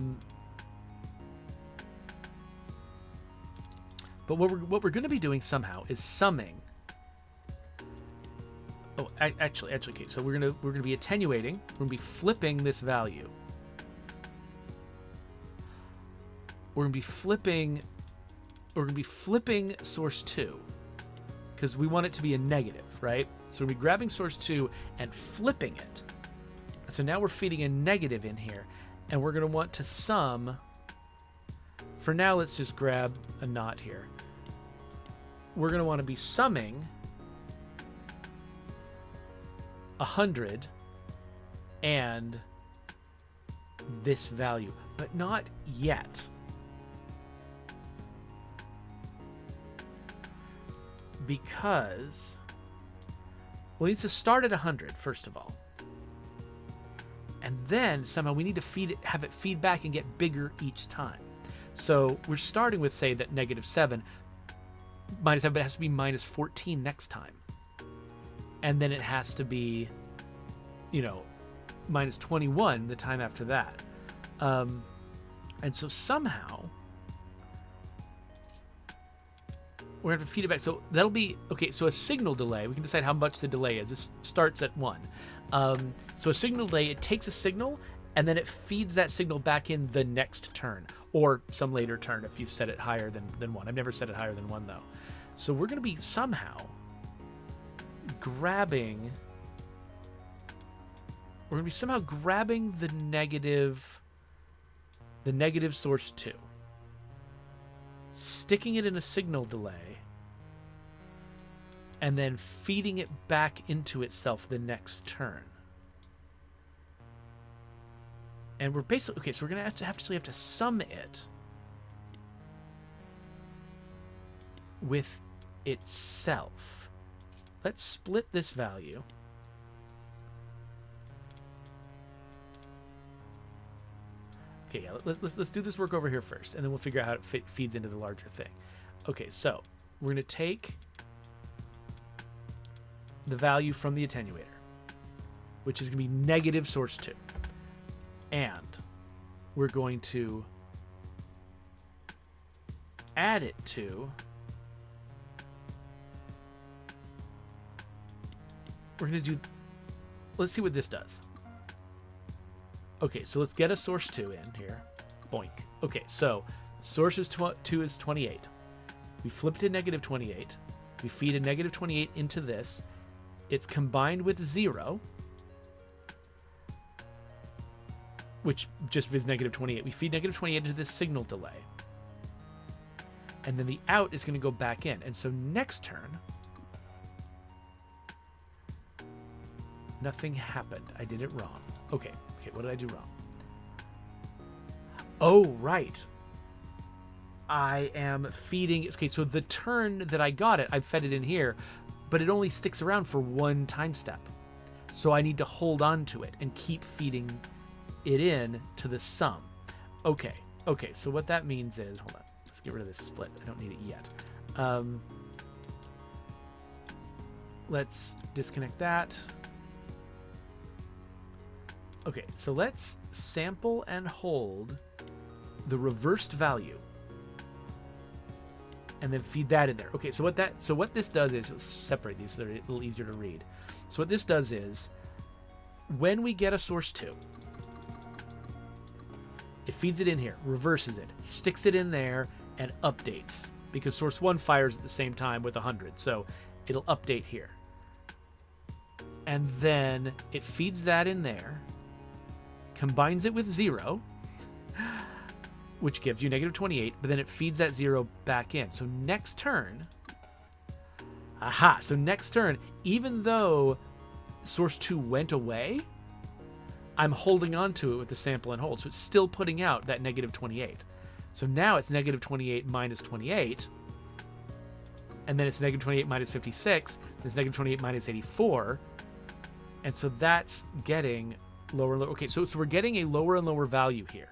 what we're going to be doing somehow is summing. Oh, actually, okay. So we're gonna be attenuating. We're gonna be flipping this value. We're gonna be flipping source 2 because we want it to be a negative, right? So we'll be grabbing source 2 and flipping it. So now we're feeding a negative in here, and we're going to want to sum. For now, let's just grab a knot here. We're going to want to be summing 100 and this value, but not yet. Because we need to start at 100 first of all, and then somehow we need to have it feed back and get bigger each time. So we're starting with, say, that -7 minus 7, but it has to be -14 next time, and then it has to be, -21 the time after that, and so somehow we're going to feed it back. So that'll be, okay, so a signal delay, we can decide how much the delay is. This starts at 1. So a signal delay, it takes a signal and then it feeds that signal back in the next turn, or some later turn if you've set it higher than 1. I've never set it higher than 1, though. So we're going to be somehow grabbing... We're going to be somehow grabbing the negative source 2, sticking it in a signal delay, and then feeding it back into itself the next turn. And we're basically... Okay, so we're going to have to sum it with itself. Let's split this value. Okay, yeah, let's do this work over here first, and then we'll figure out how it feeds into the larger thing. Okay, so we're going to take the value from the attenuator, which is going to be negative source 2. And we're going to add it to... We're going to do... Let's see what this does. Okay, so let's get a source 2 in here. Boink. Okay, so source 2 is 28. We flip it to negative 28. We feed a negative 28 into this. It's combined with 0, which just is negative 28. We feed negative 28 into this signal delay. And then the out is going to go back in. And so next turn, nothing happened. I did it wrong. Okay, what did I do wrong? Oh, right. I am feeding... Okay, so the turn that I got it, I fed it in here, but it only sticks around for 1 time step. So I need to hold on to it and keep feeding it in to the sum. Okay, so what that means is... Hold on. Let's get rid of this split. I don't need it yet. Let's disconnect that. Okay, so let's sample and hold the reversed value and then feed that in there. Okay, so what this does is, let's separate these so they're a little easier to read. So what this does is, when we get a source 2, it feeds it in here, reverses it, sticks it in there, and updates, because source 1 fires at the same time with 100, so it'll update here. And then it feeds that in there, combines it with 0, which gives you negative 28, but then it feeds that 0 back in. So next turn, so next turn, even though source 2 went away, I'm holding on to it with the sample and hold. So it's still putting out that negative 28. So now it's negative 28 minus 28, and then it's negative 28 minus 56, then it's negative 28 minus 84, and so that's getting... lower and lower. Okay, so we're getting a lower and lower value here.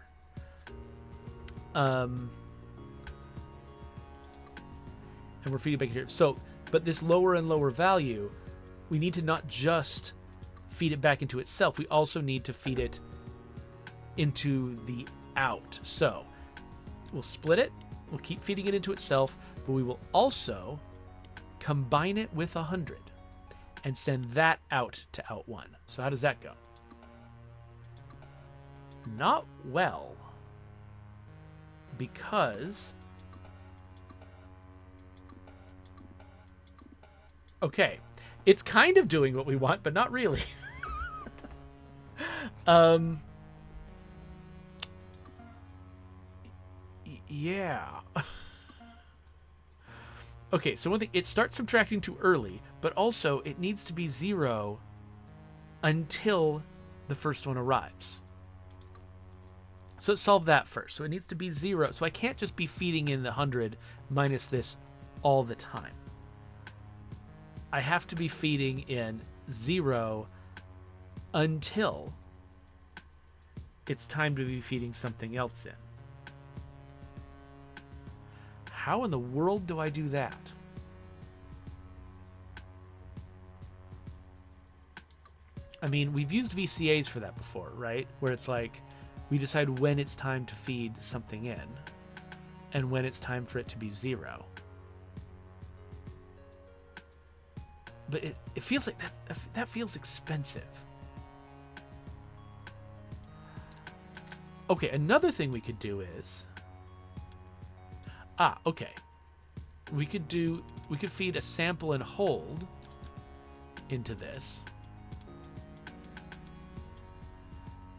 And we're feeding back here. So, but this lower and lower value, we need to not just feed it back into itself. We also need to feed it into the out. So we'll split it. We'll keep feeding it into itself, but we will also combine it with 100 and send that out to out 1. So how does that go? Not well, because... Okay, it's kind of doing what we want, but not really. Yeah. Okay, so one thing, it starts subtracting too early, but also it needs to be 0 until the first one arrives. So let's solve that first. So it needs to be 0. So I can't just be feeding in the 100 minus this all the time. I have to be feeding in 0 until it's time to be feeding something else in. How in the world do I do that? I mean, we've used VCAs for that before, right? Where it's like, we decide when it's time to feed something in and when it's time for it to be 0. But it feels like that feels expensive. Okay, another thing we could do is... okay. We could feed a sample and hold into this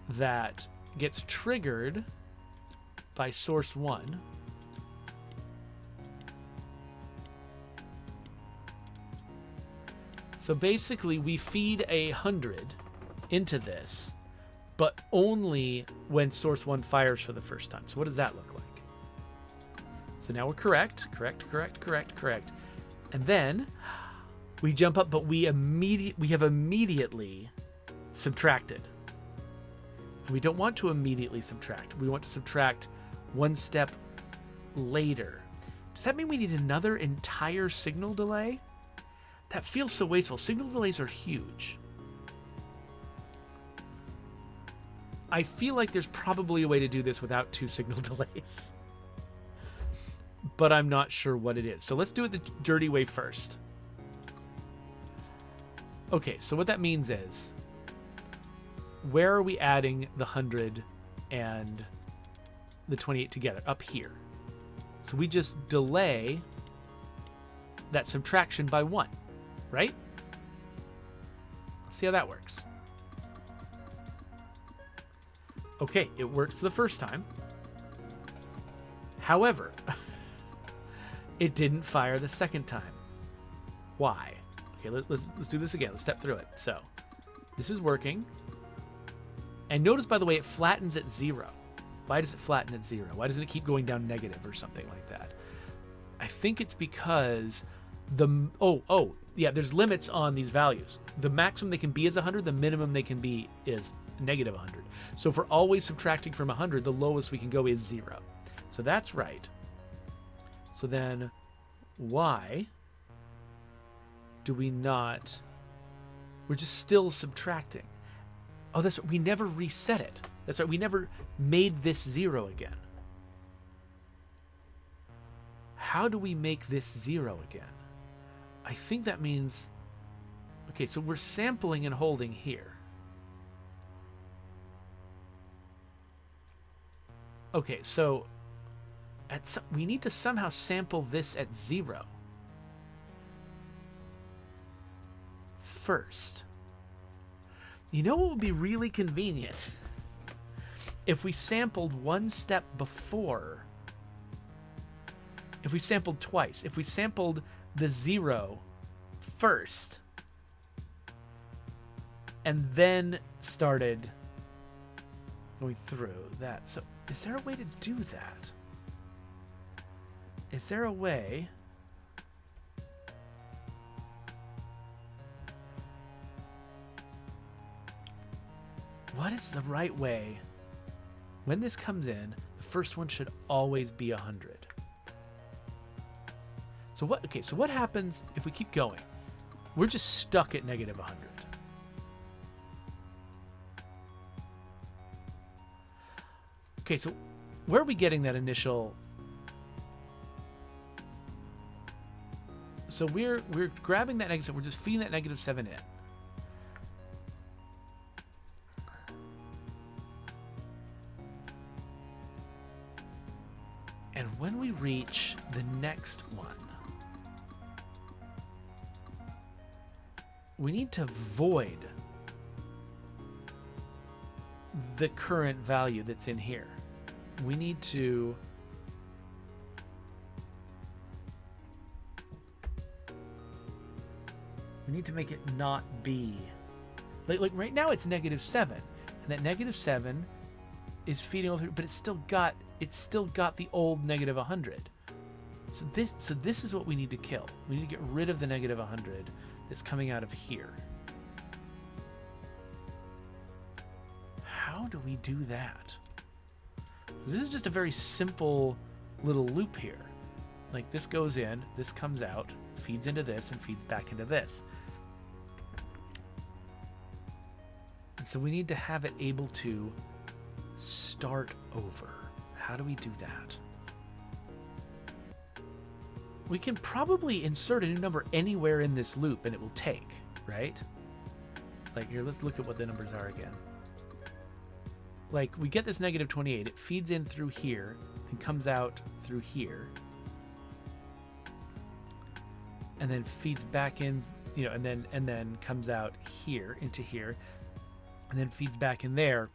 that gets triggered by source 1. So basically we feed 100 into this, but only when source 1 fires for the first time. So what does that look like? So now we're correct. And then we jump up, but we have immediately subtracted. And we don't want to immediately subtract. We want to subtract one step later. Does that mean we need another entire signal delay? That feels so wasteful. Signal delays are huge. I feel like there's probably a way to do this without 2 signal delays. But I'm not sure what it is. So let's do it the dirty way first. Okay, so what that means is, where are we adding the 100 and the 28 together? Up here. So we just delay that subtraction by 1, right? Let's see how that works. Okay, it works the first time. However, it didn't fire the second time. Why? Okay, let's do this again. Let's step through it. So, this is working. And notice, by the way, it flattens at 0. Why does it flatten at 0? Why doesn't it keep going down negative or something like that? I think it's because yeah, there's limits on these values. The maximum they can be is 100. The minimum they can be is negative 100. So if we're always subtracting from 100, the lowest we can go is 0. So that's right. So then why do we not... We're just still subtracting. Oh, that's right. We never reset it. That's right. We never made this 0 again. How do we make this 0 again? I think that means... Okay, so we're sampling and holding here. Okay, so we need to somehow sample this at 0 first. You know what would be really convenient? If we sampled one step before. If we sampled twice. If we sampled the 0 first and then started going through that. So is there a way to do that? Is there a way? What is the right way? When this comes in, the first one should always be 100. So what? Okay, so what happens if we keep going? We're just stuck at negative 100. Okay, so where are we getting that initial? So we're grabbing that negative, we're just feeding that negative 7 in. And when we reach the next one, we need to void the current value that's in here. We need to make it not be like right now it's negative 7, and that negative 7 is feeding over, but it's still got the old negative 100. So this is what we need to kill. We need to get rid of the negative 100 that's coming out of here. How do we do that? This is just a very simple little loop here. Like this goes in, this comes out, feeds into this, and feeds back into this. And so we need to have it able to start over. How do we do that? We can probably insert a new number anywhere in this loop and it will take, right? Like here, let's look at what the numbers are again. like, we get this negative 28. It feeds in through here and comes out through here. And then feeds back in, you know, and then comes out here into here, and then feeds back in there,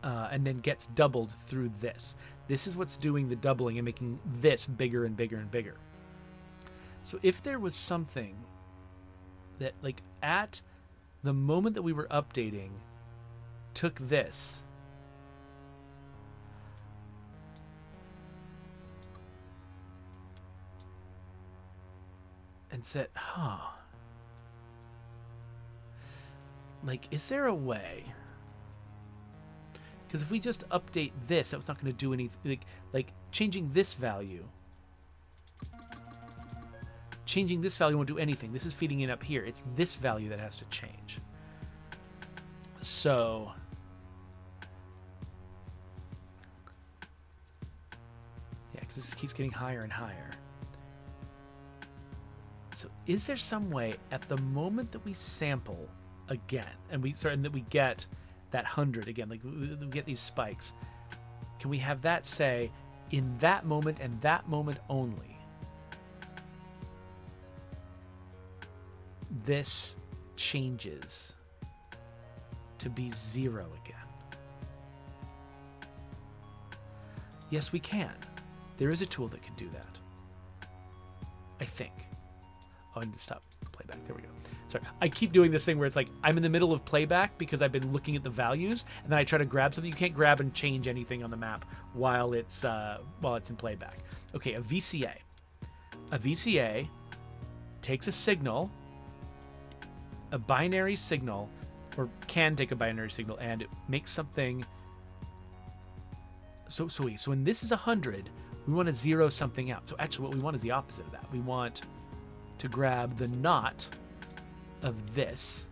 and then gets doubled through this. This is what's doing the doubling and making this bigger and bigger and bigger. So if there was something that, like, at the moment that we were updating, took this and said, huh, like, is there a way? Because if we just update this, that's not going to do anything. Like changing this value. Changing this value won't do anything. This is feeding in up here. It's this value that has to change. So yeah, because this keeps getting higher and higher. So is there some way at the moment that we sample again, and that we get that 100 again, like we get these spikes, can we have that say in that moment and that moment only, this changes to be 0 again? Yes, we can. There is a tool that can do that, I think. Oh, I need to stop playback. There we go. Sorry. I keep doing this thing where it's like I'm in the middle of playback because I've been looking at the values, and then I try to grab something. You can't grab and change anything on the map while it's in playback. Okay, a VCA. A VCA takes a signal, a binary signal, or can take a binary signal, and it makes something. So when this is 100, we want to zero something out. So actually, what we want is the opposite of that. We want to grab the not of this.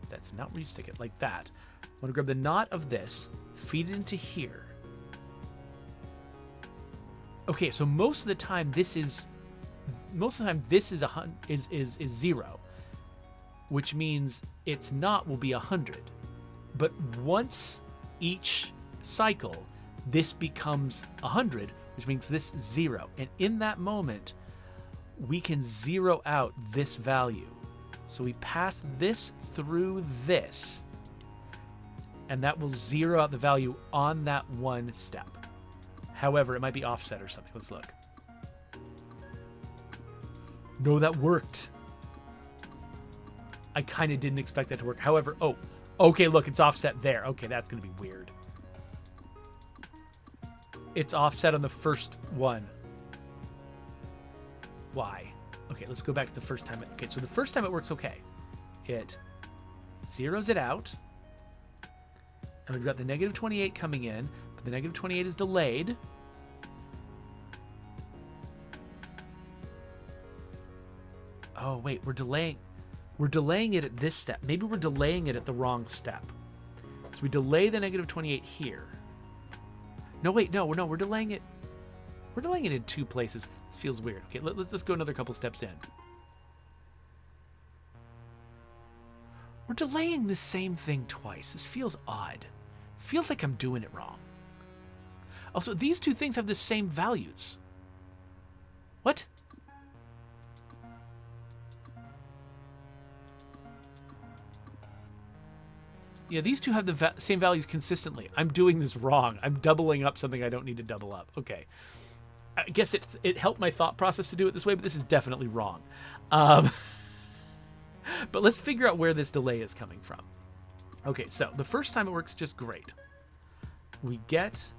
That's not where you stick it, like that. I want to grab the not of this, feed it into here. Okay, so most of the time this is 0, which means its not will be 100. But once each cycle, this becomes 100, which means this is 0. And in that moment, we can zero out this value. So we pass this through this, and that will zero out the value on that one step. However, it might be offset or something. Let's look. No, that worked. I kind of didn't expect that to work. However, oh, okay, look, it's offset there. Okay, that's going to be weird. It's offset on the first one. Why? Okay, let's go back to the first time. Okay, so the first time it works okay. It zeroes it out. And we've got the negative 28 coming in, but the negative 28 is delayed. Oh, wait, we're delaying it at this step. Maybe we're delaying it at the wrong step. So we delay the negative 28 here. No, wait, no, we're delaying it. We're delaying it in 2 places. This feels weird. Okay, let's go another couple steps in. We're delaying the same thing twice. This feels odd. It feels like I'm doing it wrong. Also, these 2 things have the same values. What? Yeah, these 2 have the same values consistently. I'm doing this wrong. I'm doubling up something I don't need to double up. Okay. I guess it helped my thought process to do it this way, but this is definitely wrong. But let's figure out where this delay is coming from. Okay, so the first time it works just great. We get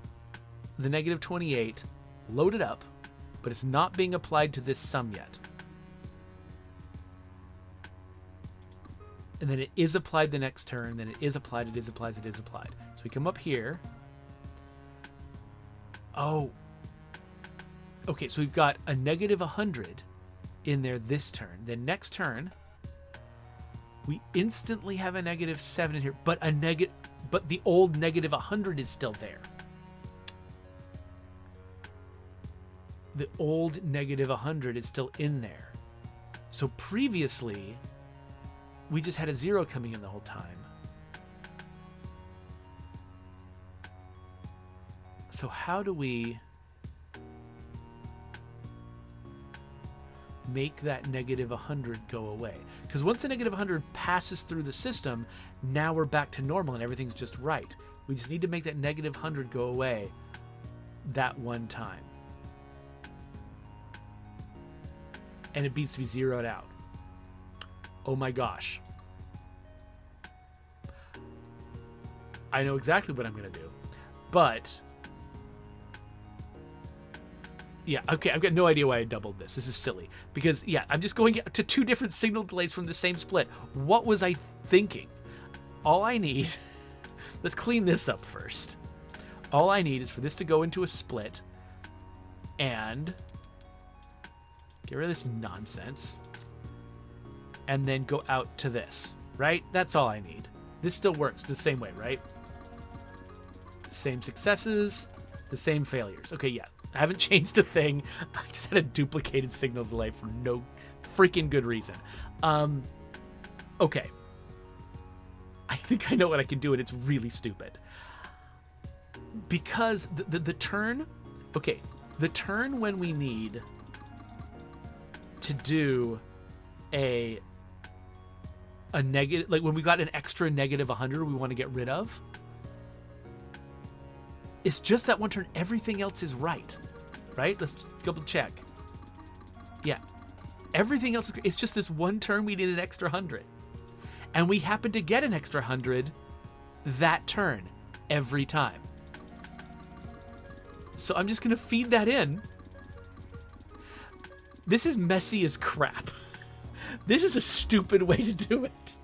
the negative 28 loaded up, but it's not being applied to this sum yet. And then it is applied the next turn, then it is applied, it is applied, it is applied. So we come up here. Oh. Okay, so we've got a negative 100 in there this turn. Then next turn, we instantly have a negative 7 in here, but the old negative 100 is still there. The old negative 100 is still in there. So previously, we just had a 0 coming in the whole time. So how do we make that negative 100 go away? Because once the negative 100 passes through the system, now we're back to normal and everything's just right. We just need to make that negative 100 go away that one time. And it needs to be zeroed out. Oh my gosh. I know exactly what I'm going to do. But yeah, okay, I've got no idea why I doubled this. This is silly. Because, yeah, I'm just going to 2 different signal delays from the same split. What was I thinking? All I need... Let's clean this up first. All I need is for this to go into a split and get rid of this nonsense and then go out to this, right? That's all I need. This still works the same way, right? Same successes, the same failures. Okay, yeah. I haven't changed a thing. I just had a duplicated signal delay for no freaking good reason. Okay. I think I know what I can do, and it's really stupid. Because the turn... Okay, the turn when we need to do a negative... Like, when we got an extra negative 100 we want to get rid of, it's just that one turn. Everything else is right. Right? Let's double check. Yeah. Everything else is... It's just this one turn we need an extra 100. And we happen to get an extra 100 that turn every time. So I'm just going to feed that in. This is messy as crap. This is a stupid way to do it.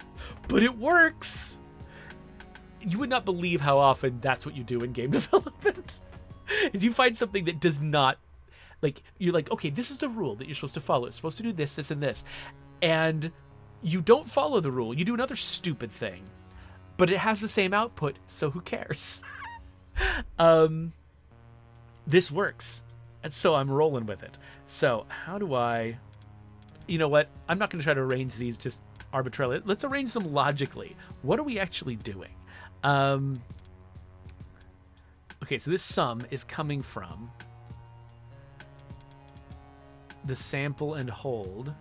But it works. You would not believe how often that's what you do in game development. Is you find something that does not... Like, you're like, okay, this is the rule that you're supposed to follow. It's supposed to do this, this, and this. And... you don't follow the rule. You do another stupid thing, but it has the same output, so who cares? This works, and so I'm rolling with it. So how do I... You know what? I'm not going to try to arrange these just arbitrarily. Let's arrange them logically. What are we actually doing? Okay, so this sum is coming from the sample and hold...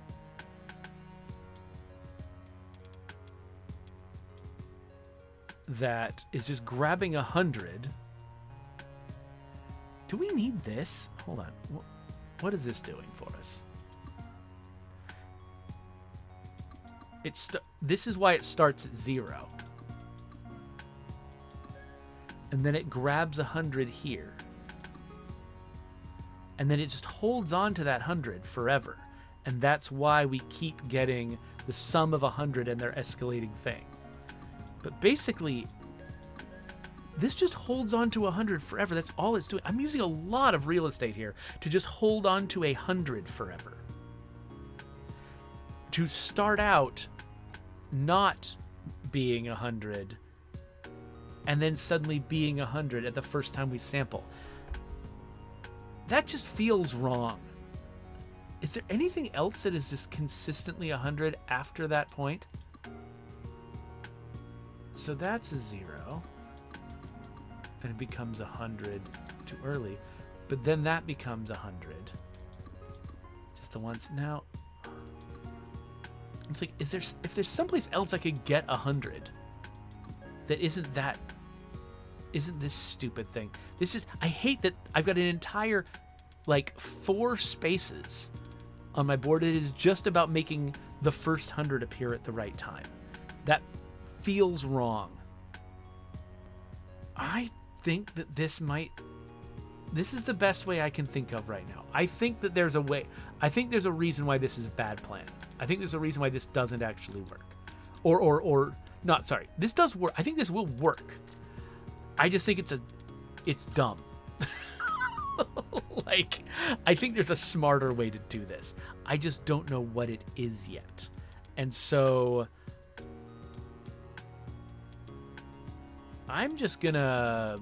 that is just grabbing 100. Do we need this? Hold on. What is this doing for us? This is why it starts at 0. And then it grabs 100 here. And then it just holds on to that 100 forever. And that's why we keep getting the sum of 100 and their escalating thing. But basically, this just holds on to 100 forever. That's all it's doing. I'm using a lot of real estate here to just hold on to 100 forever. To start out not being 100 and then suddenly being 100 at the first time we sample. That just feels wrong. Is there anything else that is just consistently 100 after that point? So that's a 0, and it becomes 100 too early, but then that becomes 100. Just the once. Now, it's like, if there's someplace else I could get 100 that isn't this stupid thing. I hate that I've got an entire, like, 4 spaces on my board. It is just about making the first 100 appear at the right time. That feels wrong. I think that this is the best way I can think of right now. I think that there's a way. I think there's a reason why this is a bad plan. I think there's a reason why this doesn't actually work. Or not, sorry. This does work. I think this will work. I just think it's dumb. Like, I think there's a smarter way to do this. I just don't know what it is yet. And so I'm just gonna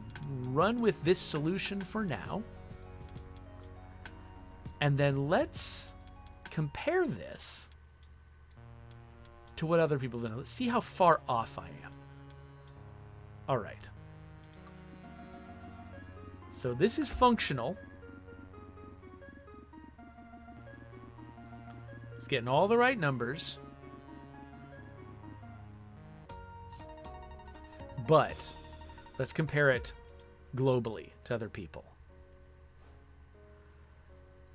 run with this solution for now. And then let's compare this to what other people do. Let's see how far off I am. All right. So this is functional. It's getting all the right numbers. But let's compare it globally to other people.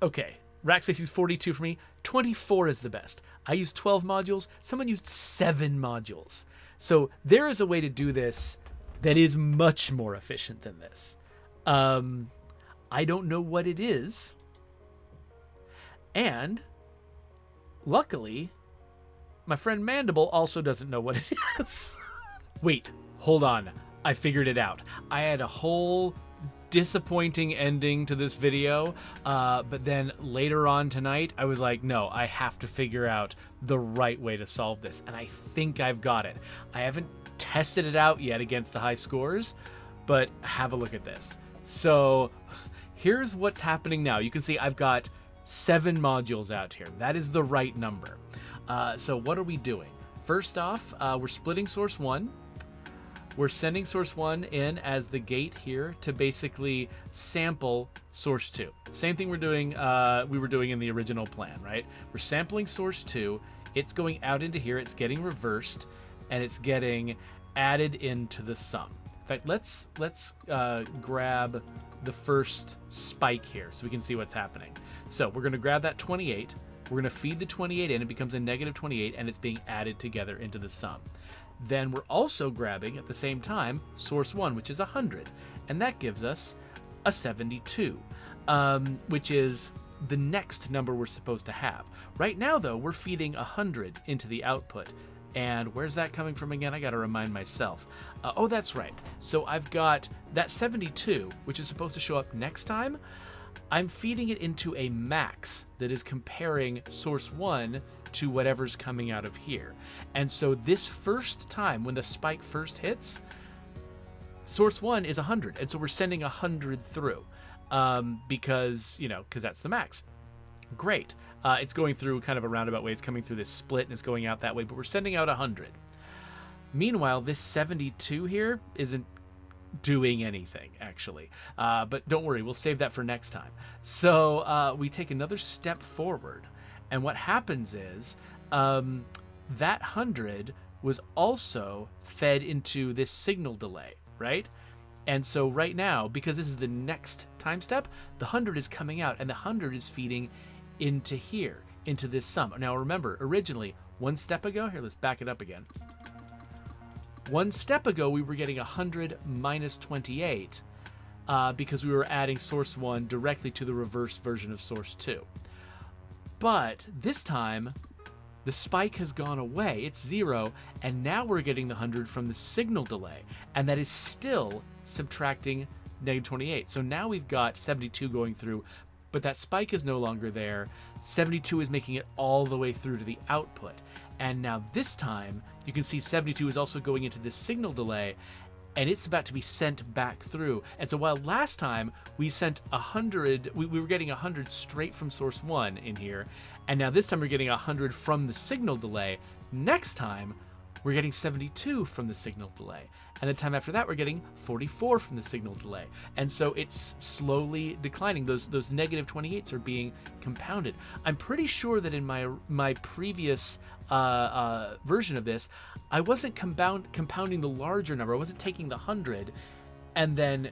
Okay, Rackspace used 42 for me. 24 is the best. I used 12 modules. Someone used 7 modules. So there is a way to do this that is much more efficient than this. I don't know what it is. And luckily, my friend Mandible also doesn't know what it is. Wait, hold on. I figured it out. I had a whole disappointing ending to this video, but then later on tonight, I was like, no, I have to figure out the right way to solve this, and I think I've got it. I haven't tested it out yet against the high scores, but have a look at this. So here's what's happening now. You can see I've got 7 modules out here. That is the right number. So what are we doing? First off, we're splitting source 1. We're sending source 1 in as the gate here to basically sample source 2. Same thing we were doing in the original plan, right? We're sampling source 2. It's going out into here. It's getting reversed, and it's getting added into the sum. In fact, let's grab the first spike here so we can see what's happening. So we're going to grab that 28. We're going to feed the 28 in. It becomes a negative 28, and it's being added together into the sum. Then we're also grabbing, at the same time, source 1, which is 100. And that gives us a 72, which is the next number we're supposed to have. Right now, though, we're feeding 100 into the output. And where's that coming from again? I got to remind myself. Oh, that's right. So I've got that 72, which is supposed to show up next time. I'm feeding it into a max that is comparing source 1 to whatever's coming out of here. And so this first time when the spike first hits, source 1 is 100. And so we're sending 100 through because that's the max. Great. It's going through kind of a roundabout way. It's coming through this split and it's going out that way, but we're sending out 100. Meanwhile, this 72 here isn't doing anything, actually. But don't worry, we'll save that for next time. So we take another step forward. And what happens is that 100 was also fed into this signal delay, right? And so right now, because this is the next time step, the 100 is coming out and the 100 is feeding into here, into this sum. Now remember, originally, one step ago, here, let's back it up again. One step ago, we were getting 100 minus 28 because we were adding source 1 directly to the reverse version of source 2. But this time, the spike has gone away. It's 0, and now we're getting the 100 from the signal delay, and that is still subtracting negative 28. So now we've got 72 going through, but that spike is no longer there. 72 is making it all the way through to the output. And now this time, you can see 72 is also going into this signal delay, and it's about to be sent back through. And so while last time we sent 100, we were getting 100 straight from source 1 in here, and now this time we're getting 100 from the signal delay. Next time, we're getting 72 from the signal delay. And the time after that, we're getting 44 from the signal delay. And so it's slowly declining. Those negative 28s are being compounded. I'm pretty sure that in my previous version of this, I wasn't compounding the larger number. I wasn't taking the 100 and then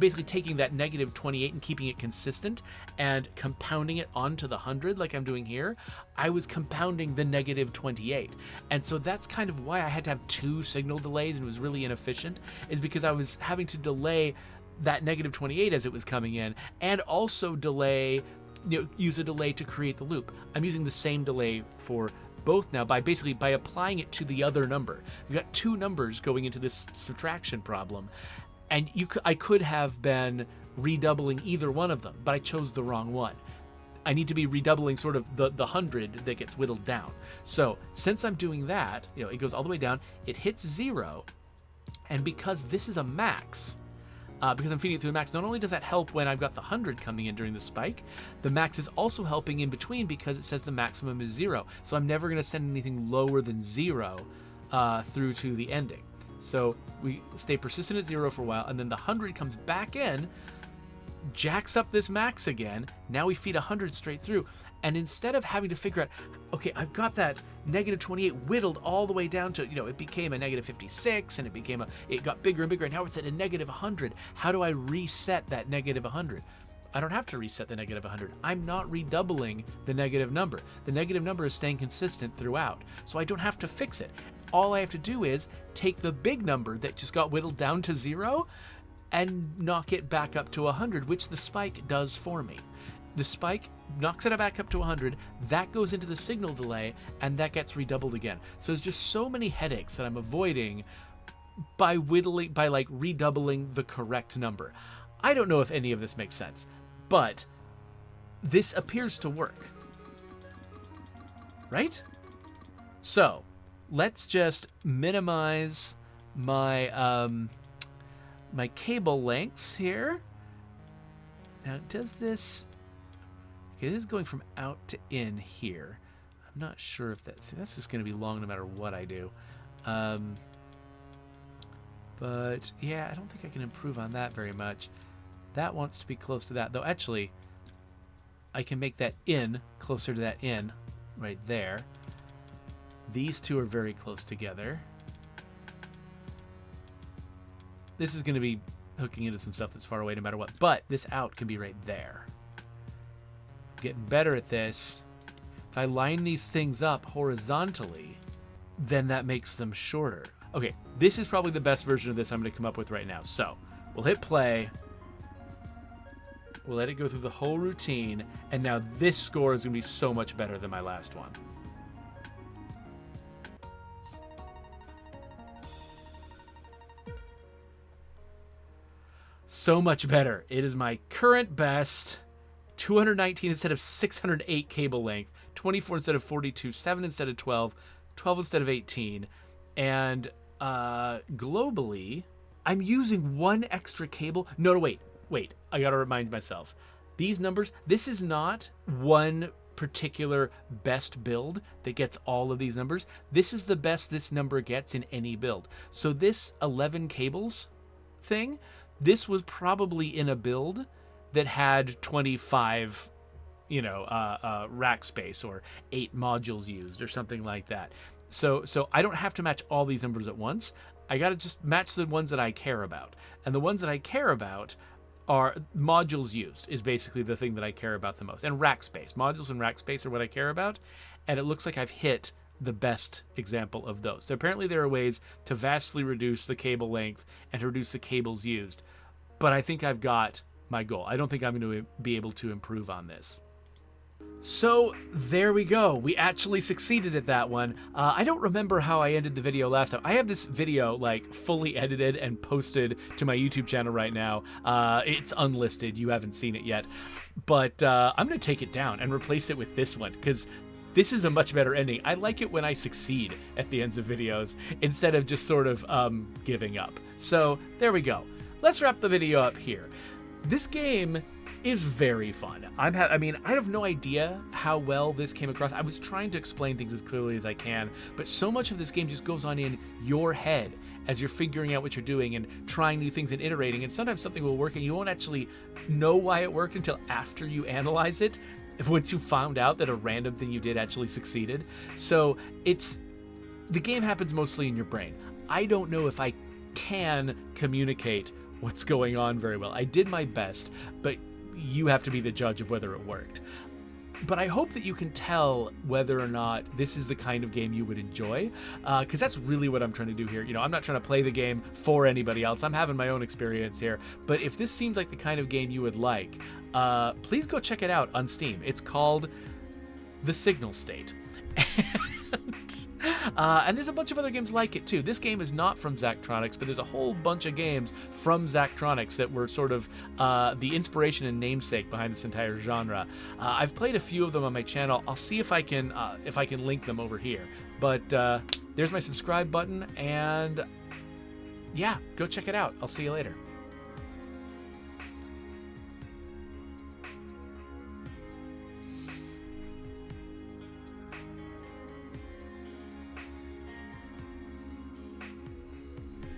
basically taking that negative 28 and keeping it consistent and compounding it onto the 100 like I'm doing here. I was compounding the negative 28. And so that's kind of why I had to have 2 signal delays and it was really inefficient, is because I was having to delay that negative 28 as it was coming in and also use a delay to create the loop. I'm using the same delay for both now by applying it to the other number. We've got 2 numbers going into this subtraction problem. And I could have been redoubling either one of them, but I chose the wrong one. I need to be redoubling sort of the 100 that gets whittled down. So since I'm doing that, it goes all the way down, it hits 0, and because this is a max, because I'm feeding it through the max, not only does that help when I've got the 100 coming in during the spike, the max is also helping in between because it says the maximum is 0. So I'm never going to send anything lower than 0 through to the ending. So we stay persistent at 0 for a while, and then the 100 comes back in, jacks up this max again. Now we feed 100 straight through. And instead of having to figure out, okay, I've got that negative 28 whittled all the way down to, it became a negative 56, and it got bigger and bigger, and now it's at a negative 100. How do I reset that negative 100? I don't have to reset the negative 100. I'm not redoubling the negative number. The negative number is staying consistent throughout, so I don't have to fix it. All I have to do is take the big number that just got whittled down to 0 and knock it back up to 100, which the spike does for me. The spike knocks it back up to 100, that goes into the signal delay, and that gets redoubled again. So there's just so many headaches that I'm avoiding by redoubling the correct number. I don't know if any of this makes sense, but this appears to work. Right? So let's just minimize my my cable lengths here. Now, does this... Okay, this is going from out to in here. I'm not sure if that's just going to be long no matter what I do. But yeah, I don't think I can improve on that very much. That wants to be close to that, though. Actually, I can make that in closer to that in right there. These two are very close together. This is going to be hooking into some stuff that's far away no matter what, but this out can be right there. Getting better at this. If I line these things up horizontally, then that makes them shorter. Okay, this is probably the best version of this I'm going to come up with right now. So we'll hit play. We'll let it go through the whole routine, and now this score is going to be so much better than my last one. So much better. It is my current best. 219 instead of 608 cable length, 24 instead of 42, 7 instead of 12, 12 instead of 18, and globally, I'm using one extra cable. No, wait, I gotta remind myself. These numbers, this is not one particular best build that gets all of these numbers. This is the best this number gets in any build. So this 11 cables thing, this was probably in a build that had 25, rack space or 8 modules used or something like that. So I don't have to match all these numbers at once. I got to just match the ones that I care about. And the ones that I care about are modules used is basically the thing that I care about the most. And rack space. Modules and rack space are what I care about. And it looks like I've hit the best example of those. So apparently there are ways to vastly reduce the cable length and to reduce the cables used. But I think I've got my goal. I don't think I'm going to be able to improve on this. So there we go. We actually succeeded at that one. I don't remember how I ended the video last time. I have this video fully edited and posted to my YouTube channel right now. It's unlisted. You haven't seen it yet. But I'm going to take it down and replace it with this one because this is a much better ending. I like it when I succeed at the ends of videos instead of just sort of giving up. So there we go. Let's wrap the video up here. This game is very fun. I have no idea how well this came across. I was trying to explain things as clearly as I can, but so much of this game just goes on in your head as you're figuring out what you're doing and trying new things and iterating, and sometimes something will work and you won't actually know why it worked until after you analyze it, once you found out that a random thing you did actually succeeded. So the game happens mostly in your brain. I don't know if I can communicate what's going on very well. I did my best, but you have to be the judge of whether it worked. But I hope that you can tell whether or not this is the kind of game you would enjoy, because that's really what I'm trying to do here. I'm not trying to play the game for anybody else. I'm having my own experience here. But if this seems like the kind of game you would like, please go check it out on Steam. It's called The Signal State. And there's a bunch of other games like it too. This game is not from Zachlike, but there's a whole bunch of games from Zachlike that were sort of the inspiration and namesake behind this entire genre. I've played a few of them on my channel. I'll see if I can link them over here. But there's my subscribe button, and yeah, go check it out. I'll see you later.